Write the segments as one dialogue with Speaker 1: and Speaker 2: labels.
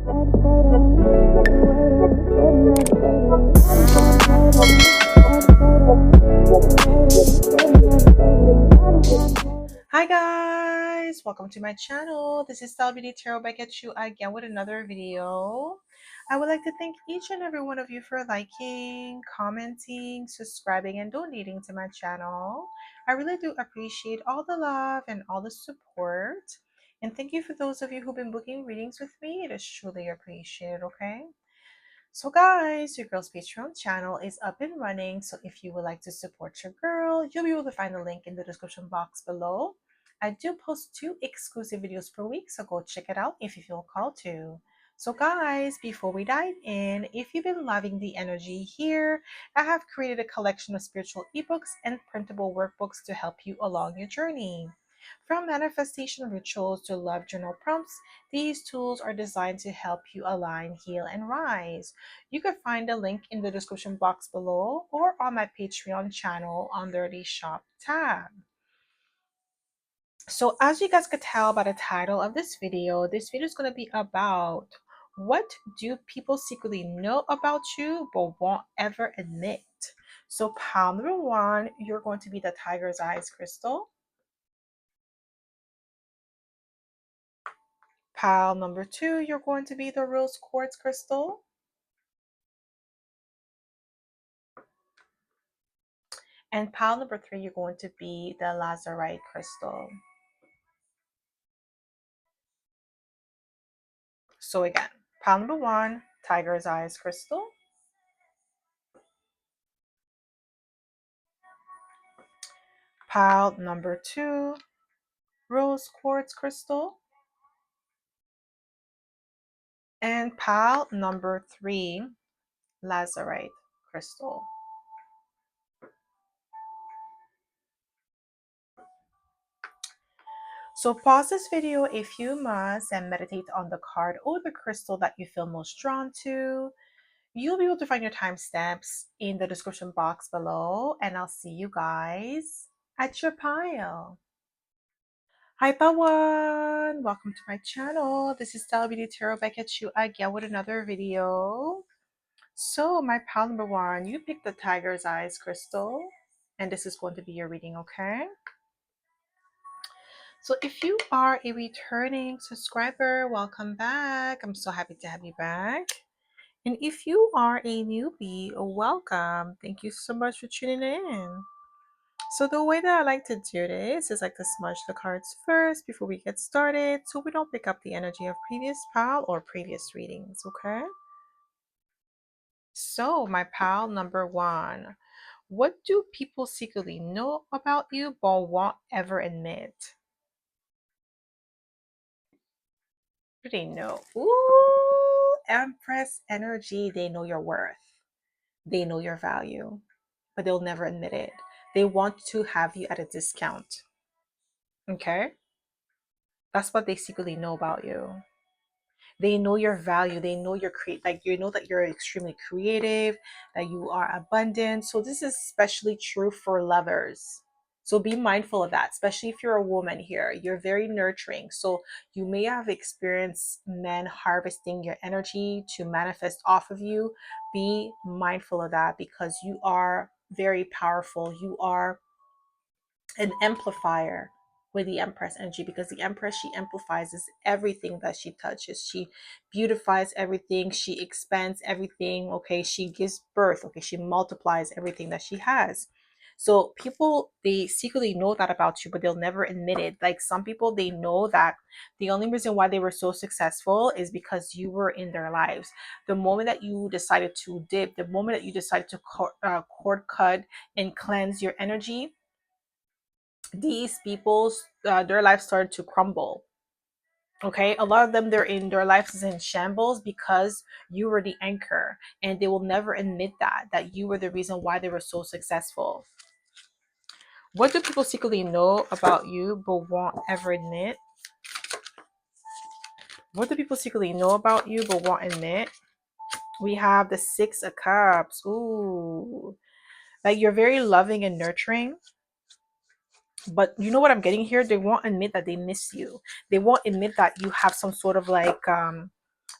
Speaker 1: Hi guys, welcome to my channel. This is stellabeautytarot back at you again with another video. I would like to thank each and every one of you for liking, commenting, subscribing, and donating to my channel. I really do appreciate all the love and all the support. And thank you for those of you who've been booking readings with me. It is truly appreciated, okay? So guys, your girl's Patreon channel is up and running. So if you would like to support your girl, you'll be able to find the link in the description box below. I do post 2 exclusive videos per week, so go check it out if you feel called to. So guys, before we dive in, if you've been loving the energy here, I have created a collection of spiritual ebooks and printable workbooks to help you along your journey. From manifestation rituals to love journal prompts, these tools are designed to help you align, heal, and rise. You can find a link in the description box below or on my Patreon channel under the shop tab. So as you guys could tell by the title of this video is going to be about what do people secretly know about you but won't ever admit. So pile number 1, you're going to be the tiger's eyes crystal. Pile number 2, you're going to be the rose quartz crystal. And pile number 3, you're going to be the lazurite crystal. So again, pile number 1, tiger's eyes crystal. Pile number 2, rose quartz crystal. And pile number 3, lazurite crystal. So pause this video if you must and meditate on the card or the crystal that you feel most drawn to. You'll be able to find your timestamps in the description box below, and I'll see you guys at your pile. Hi Pawan! Welcome to my channel. This is stellabeautytarot back at you again with another video. So my pile number 1, you picked the tiger's eyes crystal, and this is going to be your reading, okay? So if you are a returning subscriber, welcome back. I'm so happy to have you back. And if you are a newbie, welcome. Thank you so much for tuning in. So the way that I like to do this is like to smudge the cards first before we get started, so we don't pick up the energy of previous pile or previous readings, okay? So my pile number 1, what do people secretly know about you but won't ever admit? What do they know? Ooh, Empress energy. They know your worth. They know your value, but they'll never admit it. They want to have you at a discount. Okay? That's what they secretly know about you. They know your value. They know your you know that you're extremely creative, that you are abundant. So this is especially true for lovers. So be mindful of that, especially if you're a woman here. You're very nurturing. So you may have experienced men harvesting your energy to manifest off of you. Be mindful of that because you are very powerful. You are an amplifier with the Empress energy, because the Empress, she amplifies everything that she touches. She beautifies everything. She expands everything. Okay, she gives birth. Okay, she multiplies everything that she has. So people, they secretly know that about you, but they'll never admit it. Like some people, they know that the only reason why they were so successful is because you were in their lives. The moment that you decided to dip, the moment that you decided to cord cut and cleanse your energy, these people's their life started to crumble. Okay, a lot of them, their lives is in shambles because you were the anchor, and they will never admit that you were the reason why they were so successful. What do people secretly know about you but won't ever admit? What do people secretly know about you but won't admit? We have the 6 of Cups. Ooh, like you're very loving and nurturing, but you know what I'm getting here? They won't admit that they miss you. They won't admit that you have some sort of like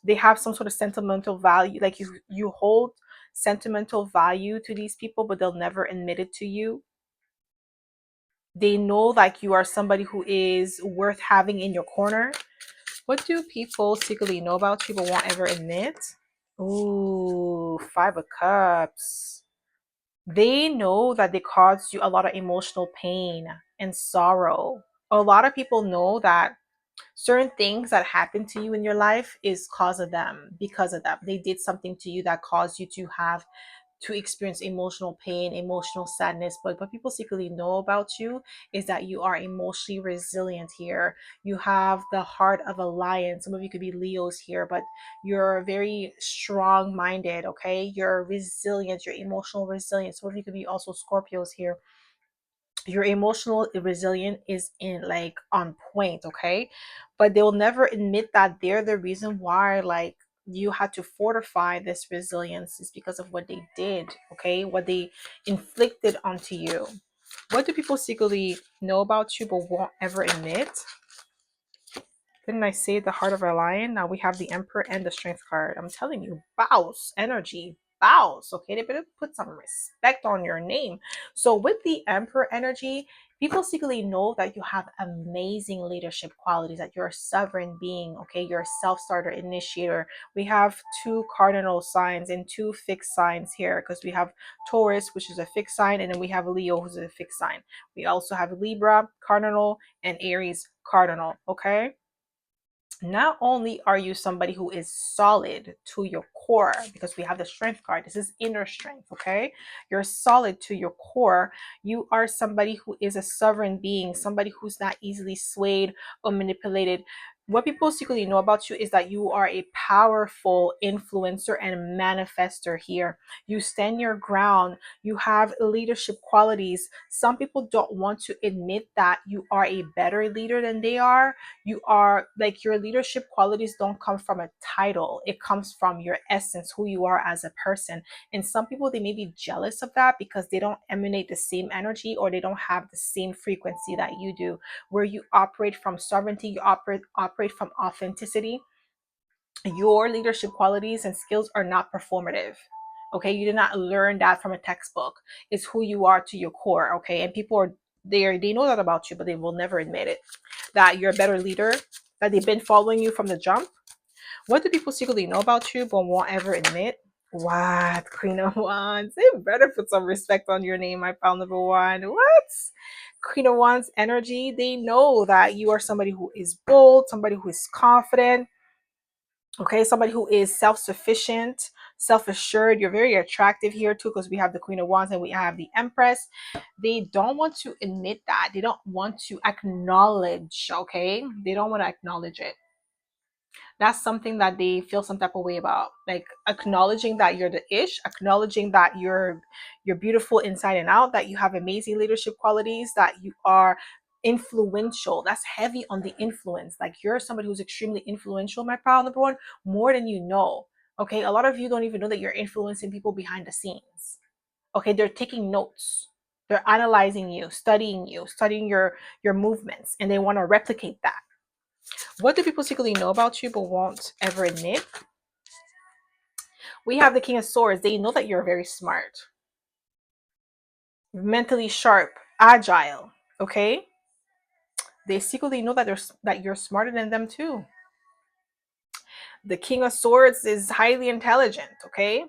Speaker 1: They have some sort of sentimental value, like you hold sentimental value to these people, but they'll never admit it to you. They know like you are somebody who is worth having in your corner. What do people secretly know about you but won't ever admit? Ooh, Five of Cups. They know that they caused you a lot of emotional pain and sorrow. A lot of people know that certain things that happen to you in your life is cause of them, because of them. They did something to you that caused you to experience emotional pain, emotional sadness. But what people secretly know about you is that you are emotionally resilient here. You have the heart of a lion. Some of you could be Leos here, but you're very strong minded, okay? You're resilient, you're emotional resilient. Some of you could be also Scorpios here. Your emotional resilience is in like on point, okay? But they'll never admit that they're the reason why like you had to fortify this resilience is because of what they did, okay? What they inflicted onto you. What do people secretly know about you but won't ever admit? Didn't I say the heart of a lion? Now we have the Emperor and the Strength card. I'm telling you, bounce energy, bounce. Okay, they better put some respect on your name. So with the Emperor energy, people secretly know that you have amazing leadership qualities, that you're a sovereign being. Okay, you're a self-starter initiator. We have two cardinal signs and two fixed signs here because we have Taurus, which is a fixed sign, and then we have Leo, who's a fixed sign. We also have Libra cardinal and Aries cardinal. Okay, not only are you somebody who is solid to your core, because we have the strength card, this is inner strength, okay? You're solid to your core. You are somebody who is a sovereign being, somebody who's not easily swayed or manipulated. What people secretly know about you is that you are a powerful influencer and manifester here. You stand your ground. You have leadership qualities. Some people don't want to admit that you are a better leader than they are. You are like, your leadership qualities don't come from a title, it comes from your essence, who you are as a person. And some people, they may be jealous of that because they don't emanate the same energy, or they don't have the same frequency that you do, where you operate from sovereignty, you operate from authenticity. Your leadership qualities and skills are not performative. Okay, you did not learn that from a textbook. It's who you are to your core. Okay, and people are there, they know that about you, but they will never admit it, that you're a better leader, that they've been following you from the jump. What do people secretly know about you but won't ever admit? What? Queen of Wands. They better put some respect on your name, my pal number one. What? Queen of Wands energy. They know that you are somebody who is bold, somebody who is confident, okay? Somebody who is self-sufficient, self-assured. You're very attractive here too, because we have the Queen of Wands and we have the Empress. They don't want to admit that. They don't want to acknowledge, okay? They don't want to acknowledge it. That's something that they feel some type of way about, like acknowledging that you're the ish, acknowledging that you're beautiful inside and out, that you have amazing leadership qualities, that you are influential. That's heavy on the influence. Like, you're somebody who's extremely influential, my pal number one, more than you know. Okay, a lot of you don't even know that you're influencing people behind the scenes. Okay, they're taking notes, they're analyzing you, studying your movements, and they want to replicate that. What do people secretly know about you but won't ever admit? We have the King of Swords. They know that you're very smart, mentally sharp, agile. Okay, they secretly know that you're smarter than them too. The King of Swords is highly intelligent. Okay,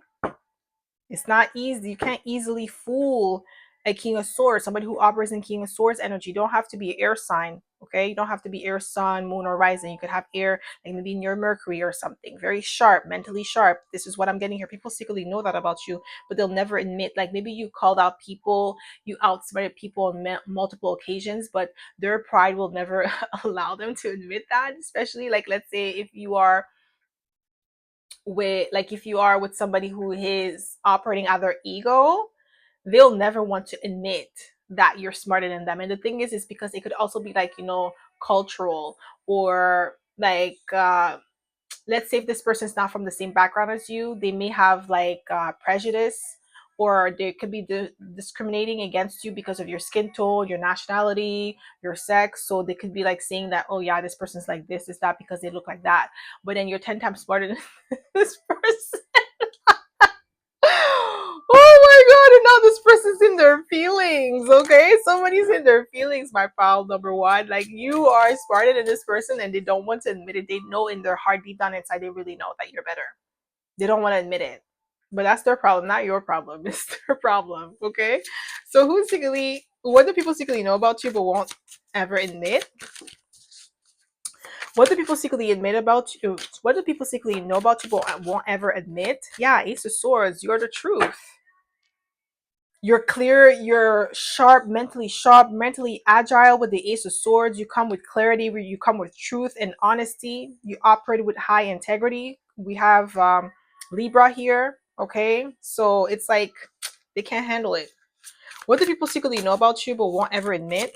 Speaker 1: it's not easy. You can't easily fool a King of Swords, somebody who operates in King of Swords energy. You don't have to be an air sign, okay? You don't have to be air, sun, moon, or rising. You could have air, like maybe in your Mercury or something. Very sharp, mentally sharp. This is what I'm getting here. People secretly know that about you, but they'll never admit. Like, maybe you called out people, you outsmarted people on multiple occasions, but their pride will never allow them to admit that. Especially, like, let's say if you are with somebody who is operating out their ego, they'll never want to admit that you're smarter than them. And the thing is because it could also be like, cultural, or like, let's say if this person's not from the same background as you, they may have like prejudice or they could be discriminating against you because of your skin tone, your nationality, your sex. So they could be like saying that, oh yeah, this person's like this, is that because they look like that. But then you're 10 times smarter than this person. Oh my god, and now this person's in their feelings. Okay, somebody's in their feelings, my pal number one. Like, you are smarter than this person and they don't want to admit it. They know in their heart, deep down inside, they really know that you're better. They don't want to admit it, but that's their problem, not your problem. It's their problem. Okay, so what do people secretly know about you but won't ever admit? What do people secretly admit about you? What do people secretly know about you but won't ever admit? Yeah, Ace of Swords, you're the truth. You're clear, you're sharp, mentally agile with the Ace of Swords. You come with clarity, you come with truth and honesty. You operate with high integrity. We have Libra here, okay? So it's like they can't handle it. What do people secretly know about you but won't ever admit?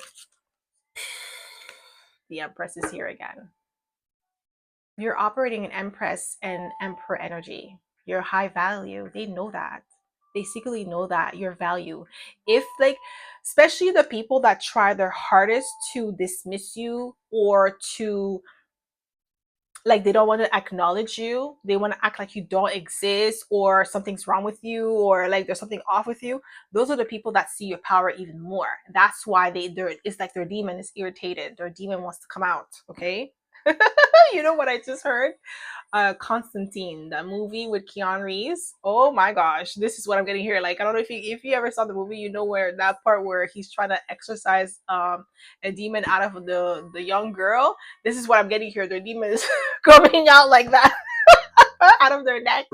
Speaker 1: The Empress is here again. You're operating in Empress and Emperor energy. You're high value. They know that. They secretly know that your value. If like, especially the people that try their hardest to dismiss you or to, like, they don't want to acknowledge you, they want to act like you don't exist or something's wrong with you or like there's something off with you, those are the people that see your power even more. That's why they're it's like their demon is irritated, their demon wants to come out. Okay. You know what I just heard? Constantine, the movie with Keanu Reeves. Oh my gosh, this is what I'm getting here. Like, I don't know if you ever saw the movie, you know where that part where he's trying to exorcise a demon out of the young girl. This is what I'm getting here. Their demon is coming out like that out of their neck.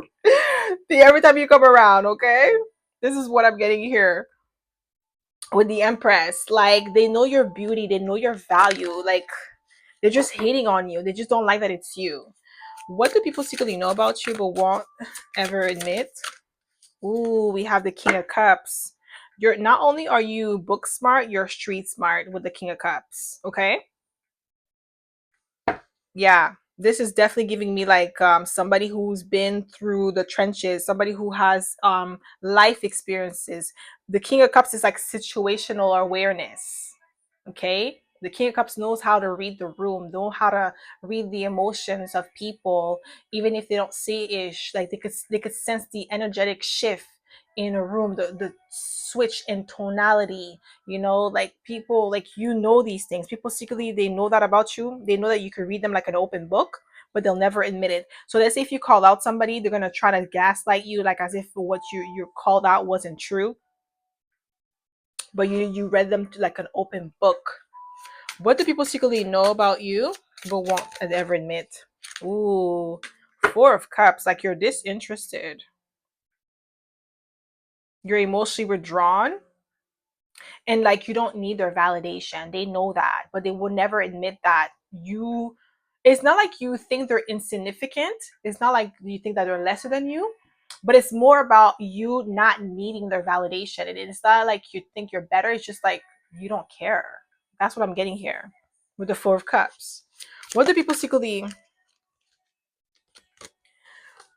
Speaker 1: See, every time you come around, okay? This is what I'm getting here with the Empress. Like, they know your beauty, they know your value. Like, they're just hating on you. They just don't like that it's you. What do people secretly know about you but won't ever admit? Ooh, we have the King of Cups. You're not only are you book smart, you're street smart with the King of Cups. Okay. Yeah. This is definitely giving me like somebody who's been through the trenches, somebody who has life experiences. The King of Cups is like situational awareness. Okay, the King of Cups knows how to read the room, know how to read the emotions of people, even if they don't say ish. Like, they could sense the energetic shift in a room, the switch in tonality. You know, like, people, like, you know, these things. People secretly, they know that about you. They know that you could read them like an open book, but they'll never admit it. So let's say if you call out somebody, they're gonna try to gaslight you, like as if what you called out wasn't true, but you read them to like an open book. What do people secretly know about you but won't ever admit? Ooh, Four of Cups. Like, you're disinterested. You're emotionally withdrawn. And like, you don't need their validation. They know that, but they will never admit that you. It's not like you think they're insignificant. It's not like you think that they're lesser than you, but it's more about you not needing their validation. And it's not like you think you're better. It's just like you don't care. That's what I'm getting here with the Four of Cups. What do people secretly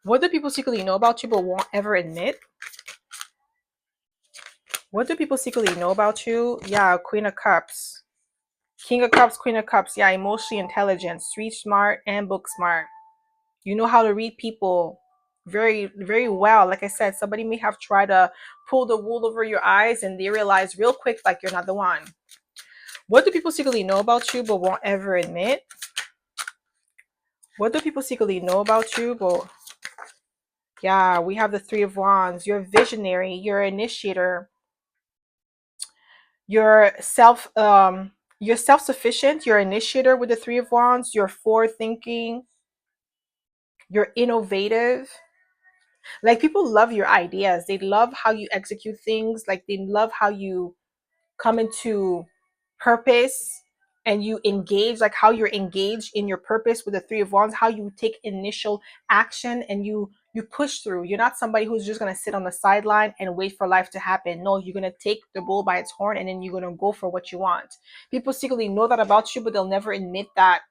Speaker 1: What do people secretly know about you but won't ever admit? What do people secretly know about you? Yeah, Queen of Cups. King of Cups, Queen of Cups. Yeah, emotionally intelligent, street smart, and book smart. You know how to read people very, very well. Like I said, somebody may have tried to pull the wool over your eyes and they realize real quick, like, you're not the one. What do people secretly know about you but won't ever admit? What do people secretly know about you but... Yeah, we have the Three of Wands. You're visionary, you're an initiator, you're you're self-sufficient, you're an initiator with the Three of Wands, you're forward thinking, you're innovative. Like, people love your ideas, they love how you execute things, like they love how you come into purpose and you engage, like how you're engaged in your purpose with the Three of Wands, how you take initial action and you push through. You're not somebody who's just going to sit on the sideline and wait for life to happen. No, you're going to take the bull by its horn and then you're going to go for what you want. People secretly know that about you, but they'll never admit that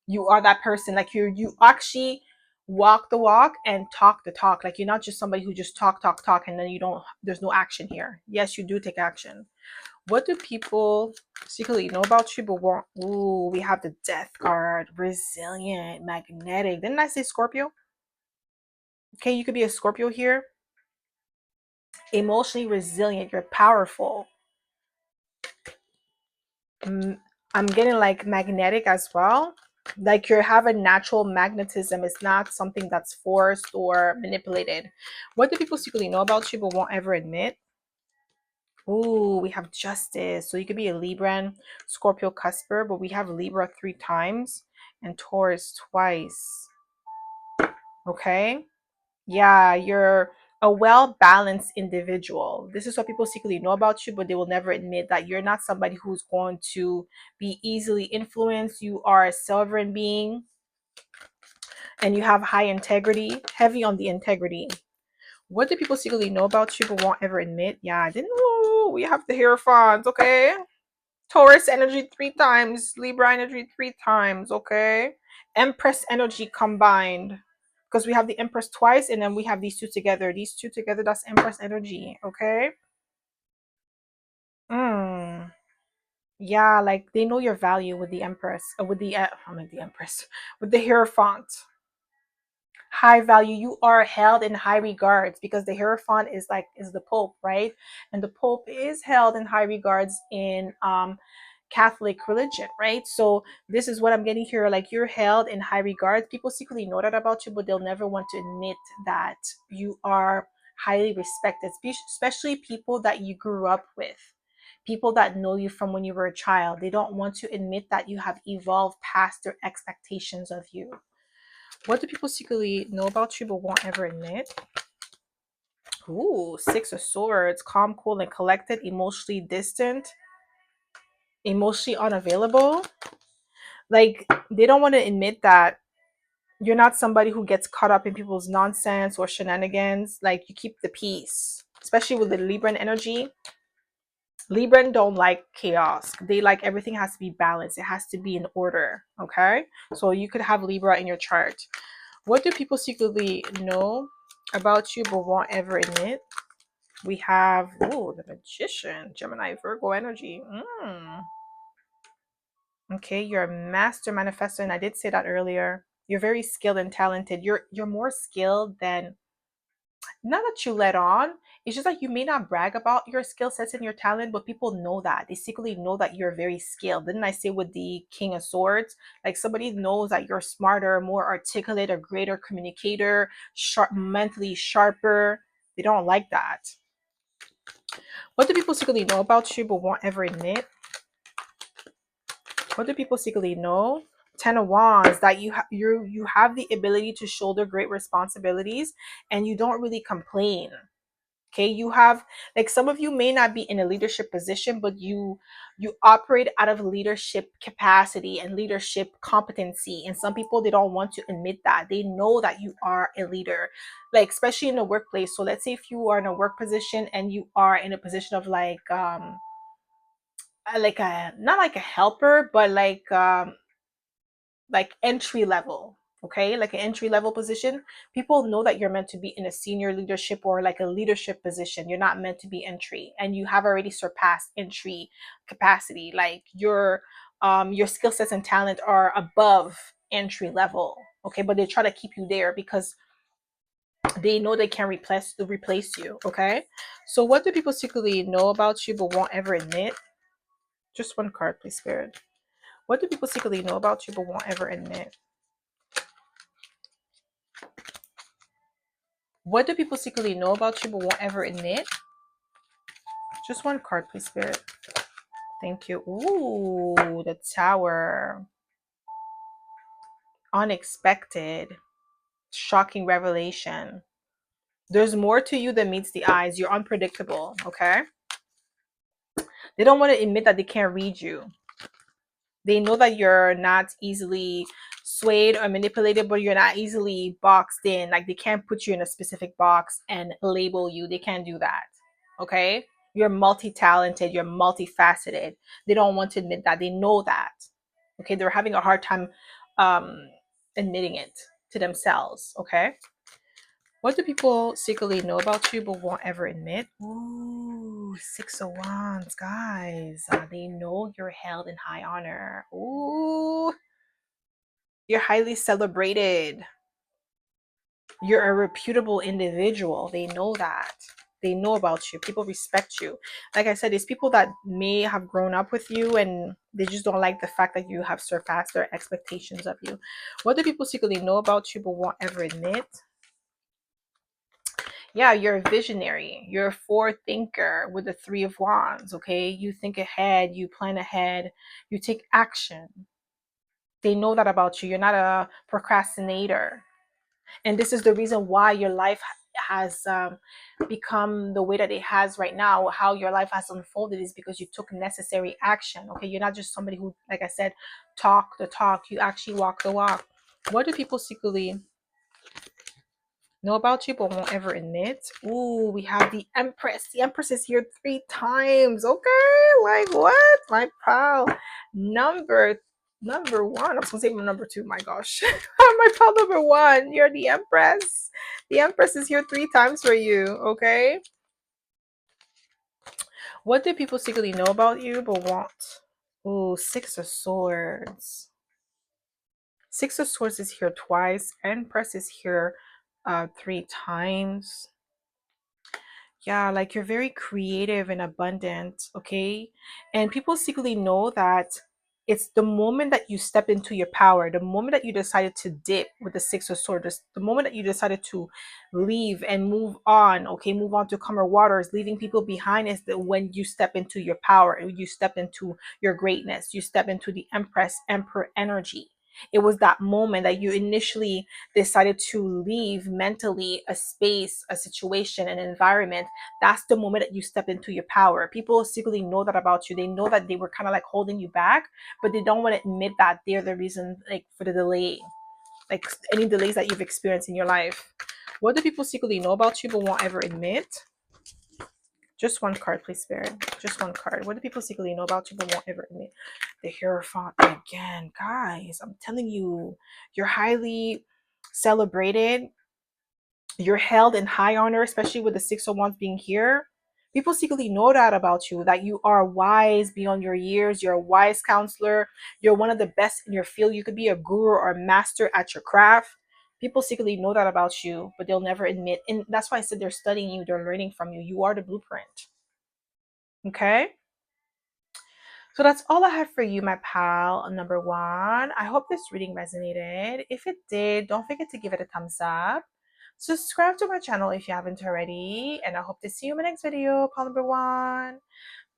Speaker 1: you are that person. Like, you actually walk the walk and talk the talk. Like, you're not just somebody who just talk, and then you don't, there's no action here. Yes, you do take action. What do people secretly know about you but want? Ooh, we have the Death card. Resilient, magnetic. Didn't I say Scorpio? Okay, you could be a Scorpio here. Emotionally resilient. You're powerful. I'm getting like magnetic as well. Like, you have a natural magnetism. It's not something that's forced or manipulated. What do people secretly know about you but won't ever admit? Ooh, we have Justice. So you could be a Libran, Scorpio cusper, but we have Libra 3 times and Taurus twice. Okay. Yeah, you're a well-balanced individual. This is what people secretly know about you, but they will never admit that you're not somebody who's going to be easily influenced. You are a sovereign being and you have high integrity, heavy on the integrity. What do people secretly know about you but won't ever admit? Yeah, I didn't know. We have the Hierophant, okay? Taurus energy 3 times, Libra energy 3 times, okay? Empress energy combined. Because we have the Empress twice and then we have these two together. These two together, that's Empress energy, okay? Yeah, like they know your value with the Empress, with the, I mean the Empress, with the Hierophant. High value, you are held in high regards because the Hierophant is like, is the Pope, right? And the Pope is held in high regards in Catholic religion, right? So this is what I'm getting here. Like, you're held in high regards. People secretly know that about you, but they'll never want to admit that you are highly respected, especially people that you grew up with, people that know you from when you were a child. They don't want to admit that you have evolved past their expectations of you. What do people secretly know about you but won't ever admit? Ooh, Six of Swords. Calm, cool, and collected. Emotionally distant. Emotionally unavailable. Like, they don't want to admit that you're not somebody who gets caught up in people's nonsense or shenanigans. Like, you keep the peace. Especially with the Libran energy. Libran don't like chaos. They like everything has to be balanced. It has to be in order. Okay? So you could have Libra in your chart. What do people secretly know about you but won't ever admit? We have, oh, the Magician, Gemini, Virgo energy. Okay, you're a master manifestor, and I did say that earlier. You're very skilled and talented. You're more skilled than, not that you let on. It's just like you may not brag about your skill sets and your talent, but people know that. They secretly know that you're very skilled. Didn't I say with the King of Swords? Like, somebody knows that you're smarter, more articulate, a greater communicator, sharp, mentally sharper. They don't like that. What do people secretly know about you but won't ever admit? What do people secretly know? Ten of Wands, that you have the ability to shoulder great responsibilities and you don't really complain. Okay, you have, like, some of you may not be in a leadership position, but you operate out of leadership capacity and leadership competency. And some people, they don't want to admit that. They know that you are a leader, like especially in the workplace. So let's say if you are in a work position and you are in a position of like a, not like a helper, but like entry level. Okay, like an entry level position, people know that you're meant to be in a senior leadership or like a leadership position. You're not meant to be entry, and you have already surpassed entry capacity. Like, your skill sets and talent are above entry level. Okay, but they try to keep you there because they know they can replace you. Okay, so what do people secretly know about you but won't ever admit? Just one card, please, Spirit. What do people secretly know about you but won't ever admit? What do people secretly know about you but won't ever admit? Just one card, please, Spirit. Thank you. Ooh, the Tower. Unexpected. Shocking revelation. There's more to you than meets the eyes. You're unpredictable, okay? They don't want to admit that they can't read you. They know that you're not easily swayed or manipulated, but you're not easily boxed in. Like, they can't put you in a specific box and label you. They can't do that. Okay? You're multi-talented, you're multifaceted. They don't want to admit that. They know that. Okay, they're having a hard time admitting it to themselves. Okay. What do people secretly know about you but won't ever admit? Ooh, Six of Wands, guys. They know you're held in high honor. Ooh, you're highly celebrated. You're a reputable individual. They know that. They know about you. People respect you. Like I said, it's people that may have grown up with you and they just don't like the fact that you have surpassed their expectations of you. What do people secretly know about you but won't ever admit? Yeah, you're a visionary. You're a forward thinker with the Three of Wands, okay? You think ahead, you plan ahead, you take action. They know that about you. You're not a procrastinator. And this is the reason why your life has become the way that it has right now. How your life has unfolded is because you took necessary action, okay? You're not just somebody who, like I said, talk the talk. You actually walk the walk. What do people secretly know about you but won't ever admit? Ooh, we have the Empress. The Empress is here 3 times. Okay, like what? My pal number one. I was gonna say number two. My gosh, my pal number one. You're the Empress. The Empress is here 3 times for you. Okay. What do people secretly know about you but won't? Ooh, Six of Swords. Six of Swords is here twice. Empress is here 3 times. Yeah, like you're very creative and abundant, okay? And people secretly know that it's the moment that you step into your power, the moment that you decided to dip with the Six of Swords, the moment that you decided to leave and move on, okay, move on to calmer waters, leaving people behind is the when you step into your power, you step into your greatness, you step into the Empress, Emperor energy. It was that moment that you initially decided to leave mentally a space, a situation, an environment. That's the moment that you step into your power. People secretly know that about you. They know that they were kind of like holding you back, but they don't want to admit that they're the reason, like, for the delay, like any delays that you've experienced in your life. What do people secretly know about you but won't ever admit? Just one card, please, Spirit. Just one card. What do people secretly know about you but won't ever admit? The Hierophant again. Guys, I'm telling you, you're highly celebrated. You're held in high honor, especially with the Six of Wands being here. People secretly know that about you, that you are wise beyond your years. You're a wise counselor. You're one of the best in your field. You could be a guru or a master at your craft. People secretly know that about you, but they'll never admit. And that's why I said they're studying you. They're learning from you. You are the blueprint. Okay? So that's all I have for you, my pal number one. I hope this reading resonated. If it did, don't forget to give it a thumbs up. Subscribe to my channel if you haven't already. And I hope to see you in my next video, pal number one.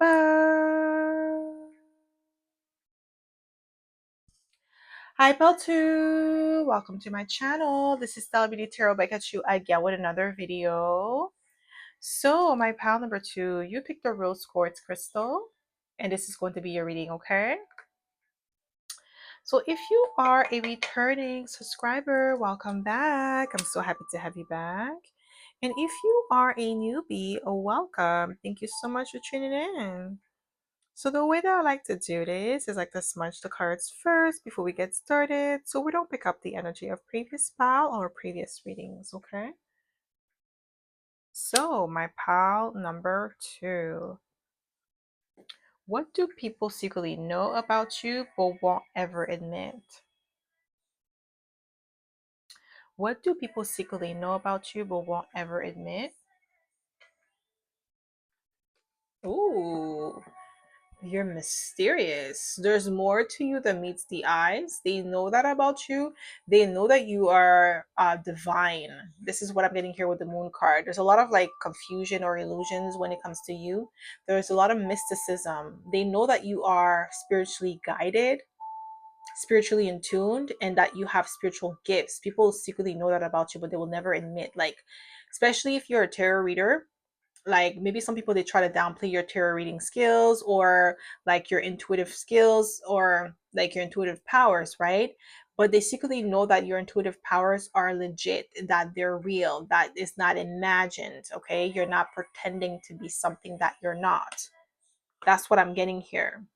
Speaker 1: Bye. Hi, pal two. Welcome to my channel. This is Stella Beauty Tarot back at you again with another video. So, my pal number two, you picked the rose quartz crystal. And this is going to be your reading, okay? So if you are a returning subscriber, welcome back. I'm so happy to have you back. And if you are a newbie, welcome. Thank you so much for tuning in. So the way that I like to do this is like to smudge the cards first before we get started, so we don't pick up the energy of previous pal or previous readings, okay? So my pal number two. What do people secretly know about you but won't ever admit? What do people secretly know about you but won't ever admit? Ooh, you're mysterious. There's more to you than meets the eyes. They know that about you. They know that you are divine. This is what I'm getting here with the moon card. There's a lot of like confusion or illusions when it comes to you. There's a lot of mysticism. They know that you are spiritually guided, spiritually in tuned, and that you have spiritual gifts. People secretly know that about you, but they will never admit, like, especially if you're a tarot reader. Like maybe some people, they try to downplay your tarot reading skills or like your intuitive skills or like your intuitive powers, right? But they secretly know that your intuitive powers are legit, that they're real, that it's not imagined. Okay, you're not pretending to be something that you're not. That's what I'm getting here.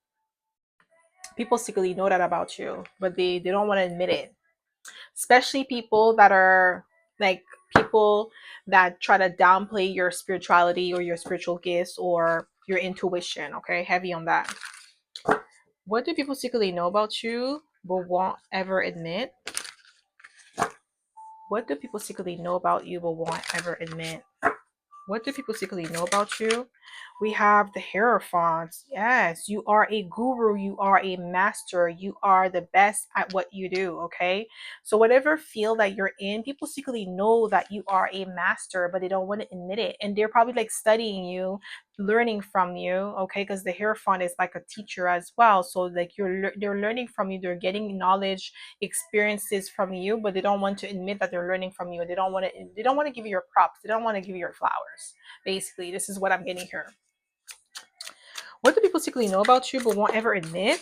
Speaker 1: People secretly know that about you, but they don't want to admit it. especially people that are like people that try to downplay your spirituality or your spiritual gifts or your intuition. Okay, heavy on that. What do people secretly know about you but won't ever admit? What do people secretly know about you but won't ever admit? What do people secretly know about you? We have the Hierophants. Yes, you are a guru. You are a master. You are the best at what you do. Okay. So, whatever field that you're in, people secretly know that you are a master, but they don't want to admit it. And they're probably like studying you, learning from you. Okay. Because the Hierophant is like a teacher as well. So, like they're learning from you. They're getting knowledge, experiences from you, but they don't want to admit that they're learning from you. They don't want to give you your props. They don't want to give you your flowers. Basically, this is what I'm getting here. What do people secretly know about you but won't ever admit?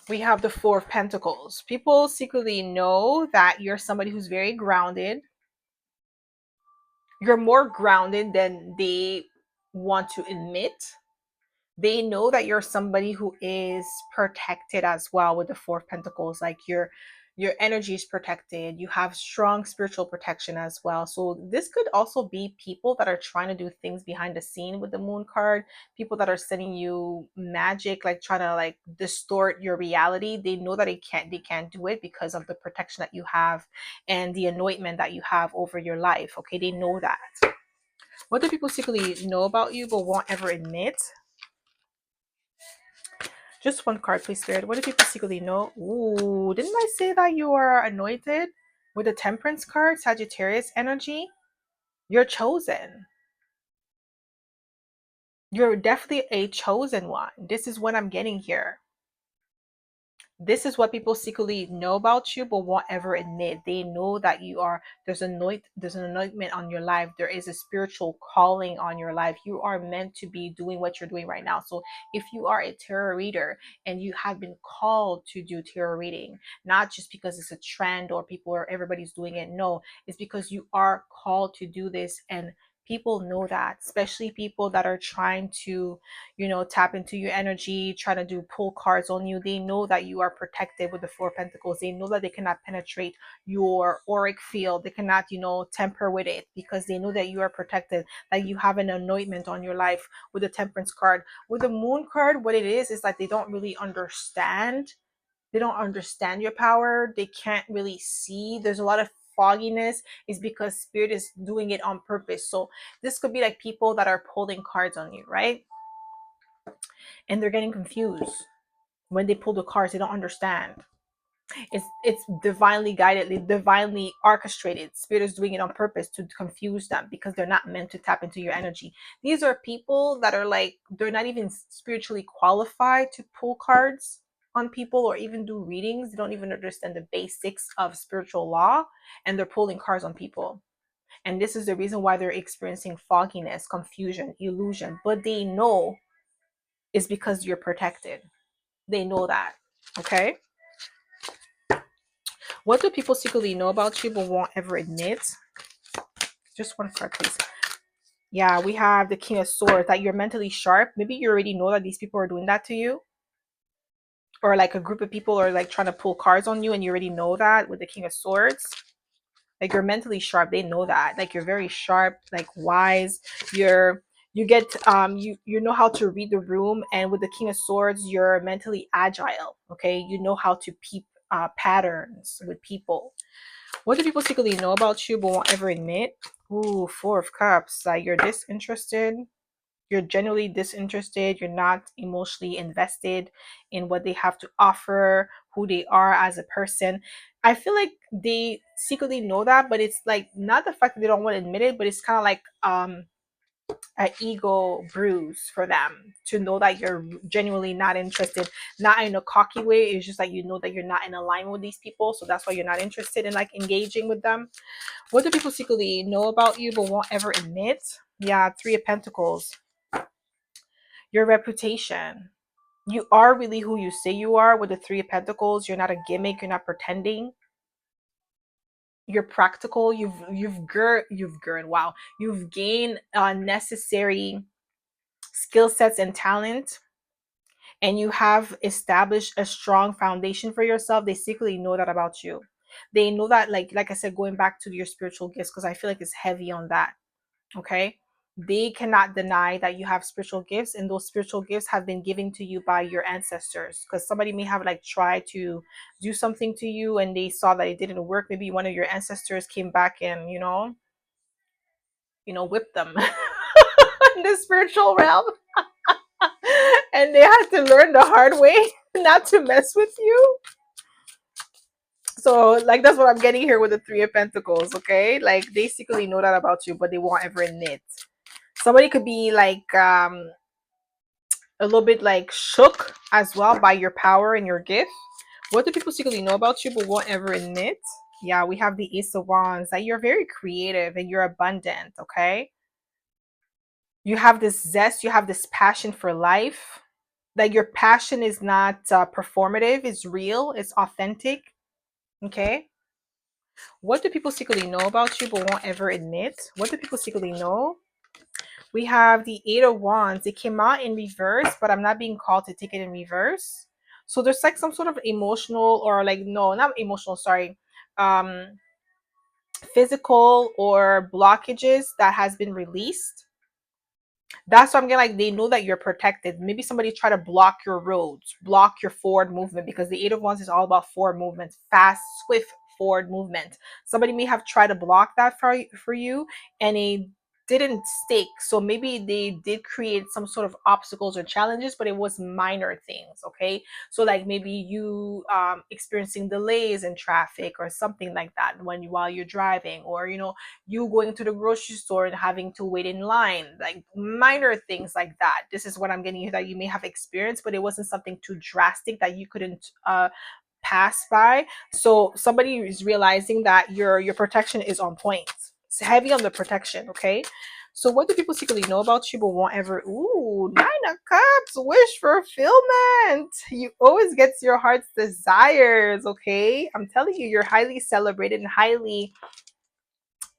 Speaker 1: We have the Four of Pentacles. People secretly know that you're somebody who's very grounded. You're more grounded than they want to admit. They know that you're somebody who is protected as well with the Four of Pentacles. Like your energy is protected. You have strong spiritual protection as well. So this could also be people that are trying to do things behind the scene with the Moon card. People that are sending you magic, like trying to like distort your reality. They know that they can't do it because of the protection that you have and the anointment that you have over your life. Okay, they know that. What do people secretly know about you but won't ever admit? Just one card, please, Spirit. What do people secretly know? Ooh, didn't I say that you are anointed with the Temperance card, Sagittarius energy? You're chosen. You're definitely a chosen one. This is what I'm getting here. This is what people secretly know about you but won't ever admit. They know that you are there's an anointment on your life. There is a spiritual calling on your life. You are meant to be doing what you're doing right now. So if you are a tarot reader and you have been called to do tarot reading, not just because it's a trend or people or everybody's doing it, no, it's because you are called to do this, and people know that, especially people that are trying to tap into your energy, trying to do pull cards on you. They know that you are protected with the Four of Pentacles. They know that they cannot penetrate your auric field. They cannot, temper with it because they know that you are protected, that you have an anointment on your life with the Temperance card. With the Moon card, what it is like they don't really understand. They don't understand your power. They can't really see. There's a lot of fogginess is because Spirit is doing it on purpose. So this could be like people that are pulling cards on you, right? And they're getting confused when they pull the cards. They don't understand. It's divinely guided, divinely orchestrated. Spirit is doing it on purpose to confuse them because they're not meant to tap into your energy. These are people that are like they're not even spiritually qualified to pull cards on people or even do readings. They don't even understand the basics of spiritual law, and they're pulling cards on people. And this is the reason why they're experiencing fogginess, confusion, illusion. But they know it's because you're protected. They know that. Okay. What do people secretly know about you but won't ever admit? Just one card, please. Yeah, we have the King of Swords, that you're mentally sharp. Maybe you already know that these people are doing that to you. Or like a group of people are like trying to pull cards on you and you already know that with the King of Swords. Like you're mentally sharp. They know that. Like you're very sharp, like wise. You get you know how to read the room, and with the King of Swords, you're mentally agile. Okay, you know how to peep patterns with people. What do people secretly know about you but won't ever admit? Ooh, Four of Cups. You're disinterested. You're genuinely disinterested. You're not emotionally invested in what they have to offer, who they are as a person. I feel like they secretly know that, but it's like not the fact that they don't want to admit it, but it's kind of like an ego bruise for them to know that you're genuinely not interested, not in a cocky way. It's just like you know that you're not in alignment with these people, so that's why you're not interested in like engaging with them. What do people secretly know about you but won't ever admit? Yeah, Three of Pentacles. Your reputation. You are really who you say you are with the Three of Pentacles. You're not a gimmick. You're not pretending. You're practical. You've gained necessary skill sets and talent, and you have established a strong foundation for yourself, they secretly know that about you. They know that, like I said, going back to your spiritual gifts, because I feel like it's heavy on that. Okay, they cannot deny that you have spiritual gifts, and those spiritual gifts have been given to you by your ancestors, because somebody may have like tried to do something to you and they saw that it didn't work. Maybe one of your ancestors came back and whipped them in the spiritual realm, and they had to learn the hard way not to mess with you. So like that's what I'm getting here with the Three of Pentacles. Okay, like they secretly know that about you, but they won't ever admit. Somebody could be like a little bit like shook as well by your power and your gift. What do people secretly know about you but won't ever admit? Yeah, we have the Ace of Wands, that you're very creative and you're abundant. Okay, you have this zest, you have this passion for life. Like your passion is not performative, it's real, it's authentic. Okay, what do people secretly know about you but won't ever admit? What do people secretly know? We have the Eight of Wands. It came out in reverse, but I'm not being called to take it in reverse. So there's like some sort of emotional, or like, no, not emotional, sorry, um physical or blockages that has been released. That's why I'm getting like they know that you're protected. Maybe somebody try to block your roads, block your forward movement, because the Eight of Wands is all about forward movement, fast, swift forward movement. Somebody may have tried to block that for you, and it didn't stick. So maybe they did create some sort of obstacles or challenges, but it was minor things. Okay, so like maybe you experiencing delays in traffic or something like that while you're driving, or you going to the grocery store and having to wait in line, like minor things like that. This is what I'm getting here, that you may have experienced, but it wasn't something too drastic that you couldn't pass by. So somebody is realizing that your protection is on point. It's heavy on the protection. Okay, so what do people secretly know about you but won't ever? Ooh, Nine of Cups, wish fulfillment. You always get your heart's desires. Okay, I'm telling you, you're highly celebrated and highly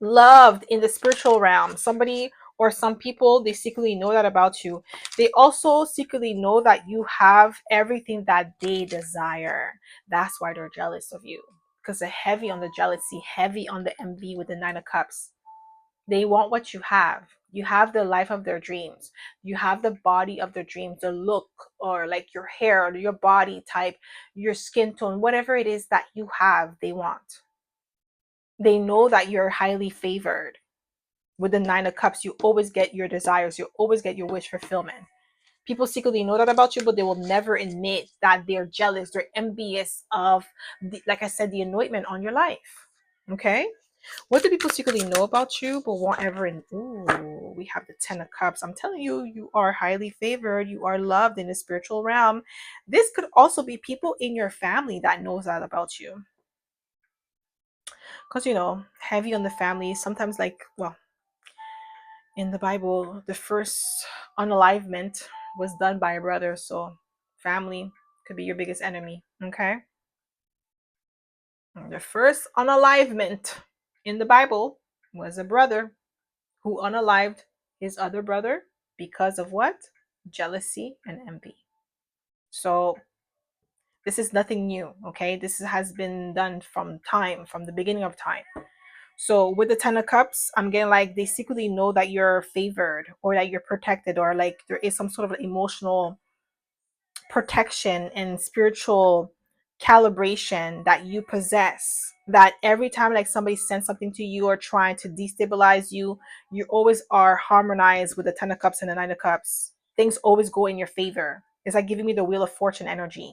Speaker 1: loved in the spiritual realm. Somebody or some people, they secretly know that about you. They also secretly know that you have everything that they desire. That's why they're jealous of you, because they're heavy on the jealousy, heavy on the envy with the Nine of Cups. They want what you have. You have the life of their dreams. You have the body of their dreams, the look, or like your hair, or your body type, your skin tone, whatever it is that you have, they want. They know that you're highly favored. With the Nine of Cups, you always get your desires, you always get your wish fulfillment. People secretly know that about you, but they will never admit that they're jealous, they're envious of like I said, the anointment on your life. Okay, what do people secretly know about you but won't ever ooh, we have the Ten of Cups. I'm telling you, you are highly favored, you are loved in the spiritual realm. This could also be people in your family that knows that about you, because heavy on the family sometimes. Like, well, in the Bible, the first unalivement was done by a brother. So family could be your biggest enemy. Okay. The first unalivement in the Bible was a brother who unalived his other brother because of what? Jealousy and envy. So this is nothing new. Okay. This has been done from the beginning of time. So with the Ten of Cups, I'm getting like they secretly know that you're favored, or that you're protected, or like there is some sort of emotional protection and spiritual calibration that you possess. That every time like somebody sends something to you or trying to destabilize you, you always are harmonized with the Ten of Cups and the Nine of Cups. Things always go in your favor. It's like giving me the Wheel of Fortune energy.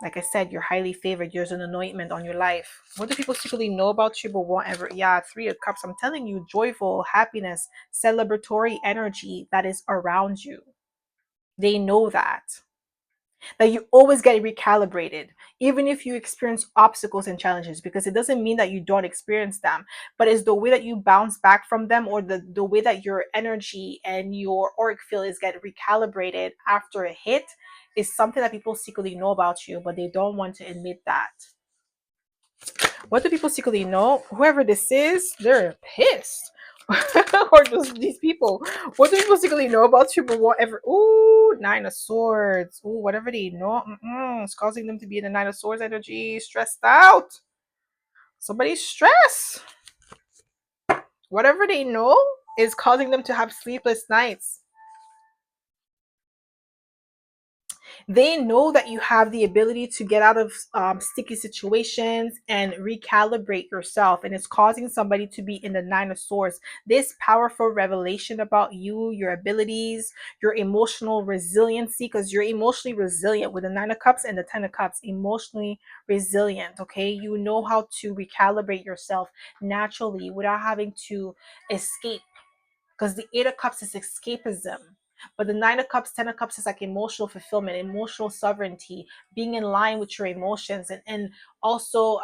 Speaker 1: Like I said, you're highly favored. There's an anointment on your life. What do people secretly know about you but won't ever? Yeah, Three of Cups. I'm telling you, joyful, happiness, celebratory energy that is around you. They know that you always get recalibrated, even if you experience obstacles and challenges, because it doesn't mean that you don't experience them, but it's the way that you bounce back from them, or the way that your energy and your auric field is get recalibrated after a hit, is something that people secretly know about you, but they don't want to admit that. What do people secretly know? Whoever this is, they're pissed. or just these people. What do people secretly know about you, but whatever? Ooh, Nine of Swords. Ooh, whatever they know, it's causing them to be in the Nine of Swords energy, stressed out. Somebody's stressed. Whatever they know is causing them to have sleepless nights. They know that you have the ability to get out of sticky situations and recalibrate yourself, and it's causing somebody to be in the Nine of Swords. This powerful revelation about you, your abilities, your emotional resiliency, because you're emotionally resilient with the Nine of Cups and the Ten of Cups. Emotionally resilient. Okay, you know how to recalibrate yourself naturally without having to escape, because the Eight of Cups is escapism. But the Nine of Cups, Ten of Cups is like emotional fulfillment, emotional sovereignty, being in line with your emotions, and also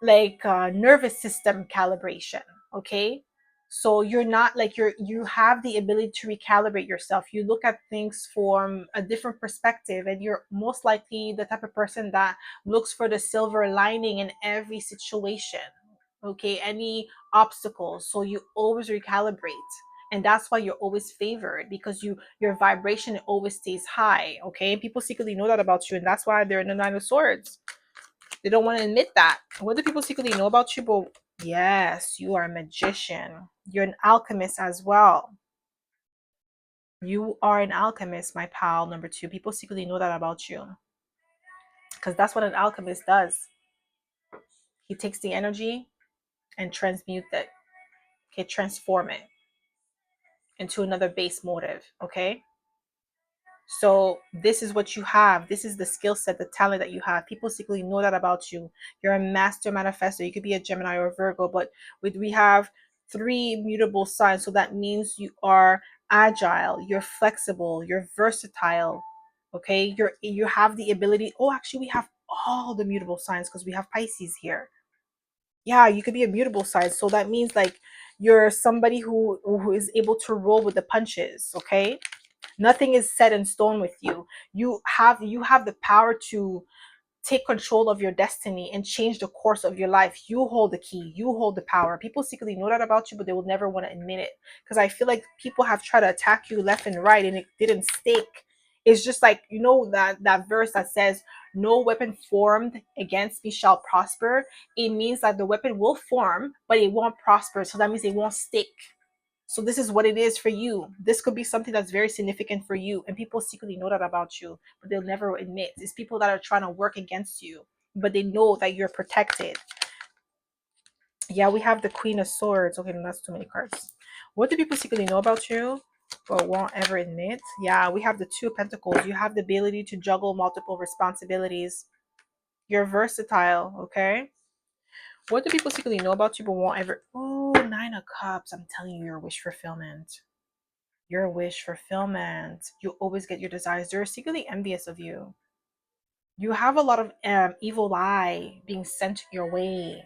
Speaker 1: like nervous system calibration. Okay, so you're not like you have the ability to recalibrate yourself. You look at things from a different perspective, and you're most likely the type of person that looks for the silver lining in every situation. Okay, any obstacles, so you always recalibrate, and that's why you're always favored, because your vibration always stays high. Okay, people secretly know that about you, and that's why they're in the Nine of Swords. They don't want to admit that. What do people secretly know about you? But yes, you are a magician. You're an alchemist as well. You are an alchemist, my pal. Number two, people secretly know that about you, because that's what an alchemist does. He takes the energy and transmute it. Okay, transform it into another base motive. Okay, so this is what you have. This is the skill set, the talent that you have. People secretly know that about you. You're a master manifestor. You could be a Gemini or a Virgo, but we have three mutable signs. So that means you are agile, you're flexible, you're versatile. Okay, you have the ability. Oh, actually, we have all the mutable signs because we have Pisces here. Yeah, you could be a mutable sign. So that means like you're somebody who is able to roll with the punches. Okay, nothing is set in stone with you. You have the power to take control of your destiny and change the course of your life. You hold the key, you hold the power. People secretly know that about you, but they will never want to admit it, because I feel like people have tried to attack you left and right and it didn't stick. It's just like, that verse that says no weapon formed against me shall prosper. It means that the weapon will form, but it won't prosper, so that means it won't stick. So this is what it is for you. This could be something that's very significant for you, and people secretly know that about you, but they'll never admit. It's people that are trying to work against you, but they know that you're protected. Yeah, we have the Queen of Swords. Okay, no, that's too many cards. What do people secretly know about you but won't ever admit? Yeah, we have the Two of Pentacles. You have the ability to juggle multiple responsibilities. You're versatile, okay? What do people secretly know about you but won't ever? Oh, Nine of Cups. I'm telling you, your wish fulfillment. Your wish fulfillment. You always get your desires. They're secretly envious of you. You have a lot of evil eye being sent your way.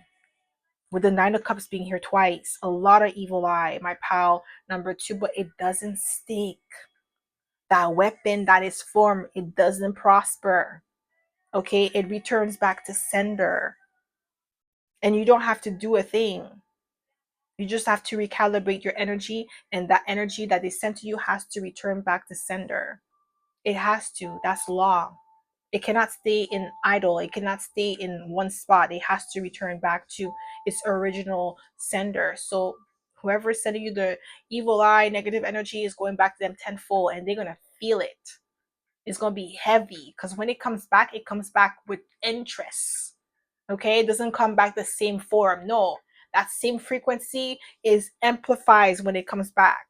Speaker 1: With the Nine of Cups being here twice, a lot of evil eye, my pal. Number two, but it doesn't stick. That weapon that is formed, it doesn't prosper. Okay, it returns back to sender. And you don't have to do a thing. You just have to recalibrate your energy, and that energy that they sent to you has to return back to sender. It has to. That's law. It cannot stay in idle. It cannot stay in one spot. It has to return back to its original sender. So whoever is sending you the evil eye, negative energy is going back to them tenfold, and they're gonna feel it. It's gonna be heavy, because when it comes back with interest. Okay, it doesn't come back the same form. No, that same frequency is amplifies when it comes back.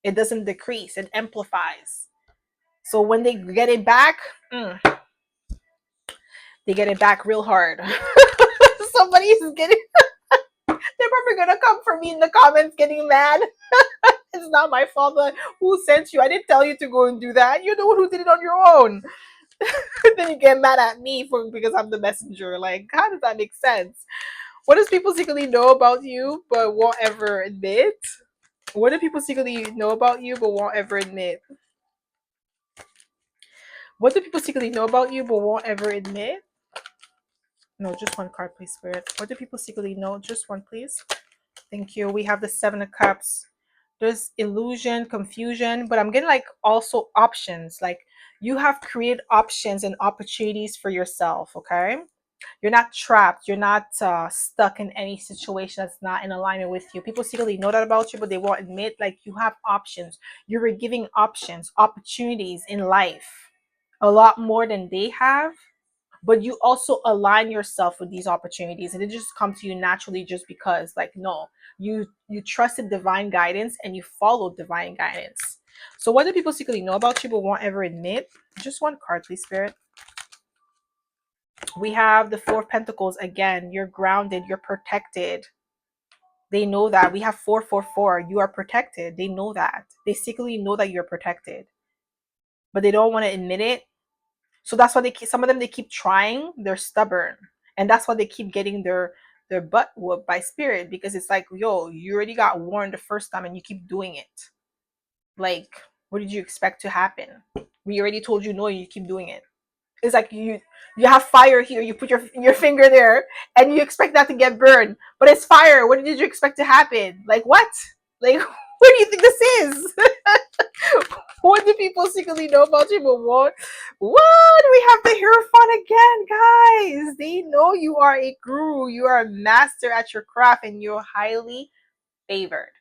Speaker 1: It doesn't decrease. It amplifies. So when they get it back, they get it back real hard. Somebody is getting, they're probably gonna come for me in the comments getting mad. It's not my fault. Who sent you? I didn't tell you to go and do that. You're the one who did it on your own. Then you get mad at me because I'm the messenger. Like, how does that make sense? What does people secretly know about you but won't ever admit? What do people secretly know about you but won't ever admit? What do people secretly know about you but won't ever admit? No, just one card, please, Spirit. What do people secretly know? Just one, please. Thank you. We have the Seven of Cups. There's illusion, confusion, but I'm getting like also options. Like you have created options and opportunities for yourself, okay? You're not trapped. You're not stuck in any situation that's not in alignment with you. People secretly know that about you, but they won't admit like you have options. You're giving options, opportunities in life, a lot more than they have. But you also align yourself with these opportunities, and it just comes to you naturally, just because, like, no, you trusted divine guidance and you followed divine guidance. So, what do people secretly know about you but won't ever admit? Just one card, please, Spirit. We have the Four of Pentacles again. You're grounded, you're protected. They know that. We have 444. You are protected. They know that. They secretly know that you're protected, but they don't want to admit it. So that's why they keep, some of them, they keep trying. They're stubborn, and that's why they keep getting their butt whooped by spirit, because it's like, yo, you already got warned the first time and you keep doing it. Like, what did you expect to happen? We already told you no, you keep doing it. It's like you have fire here, you put your finger there and you expect that to get burned, but it's fire. What did you expect to happen? Like, what? Like, what do you think this is? What do people secretly know about you but what? What? We have the Hierophant again, guys. They know you are a guru, you are a master at your craft, and you're highly favored.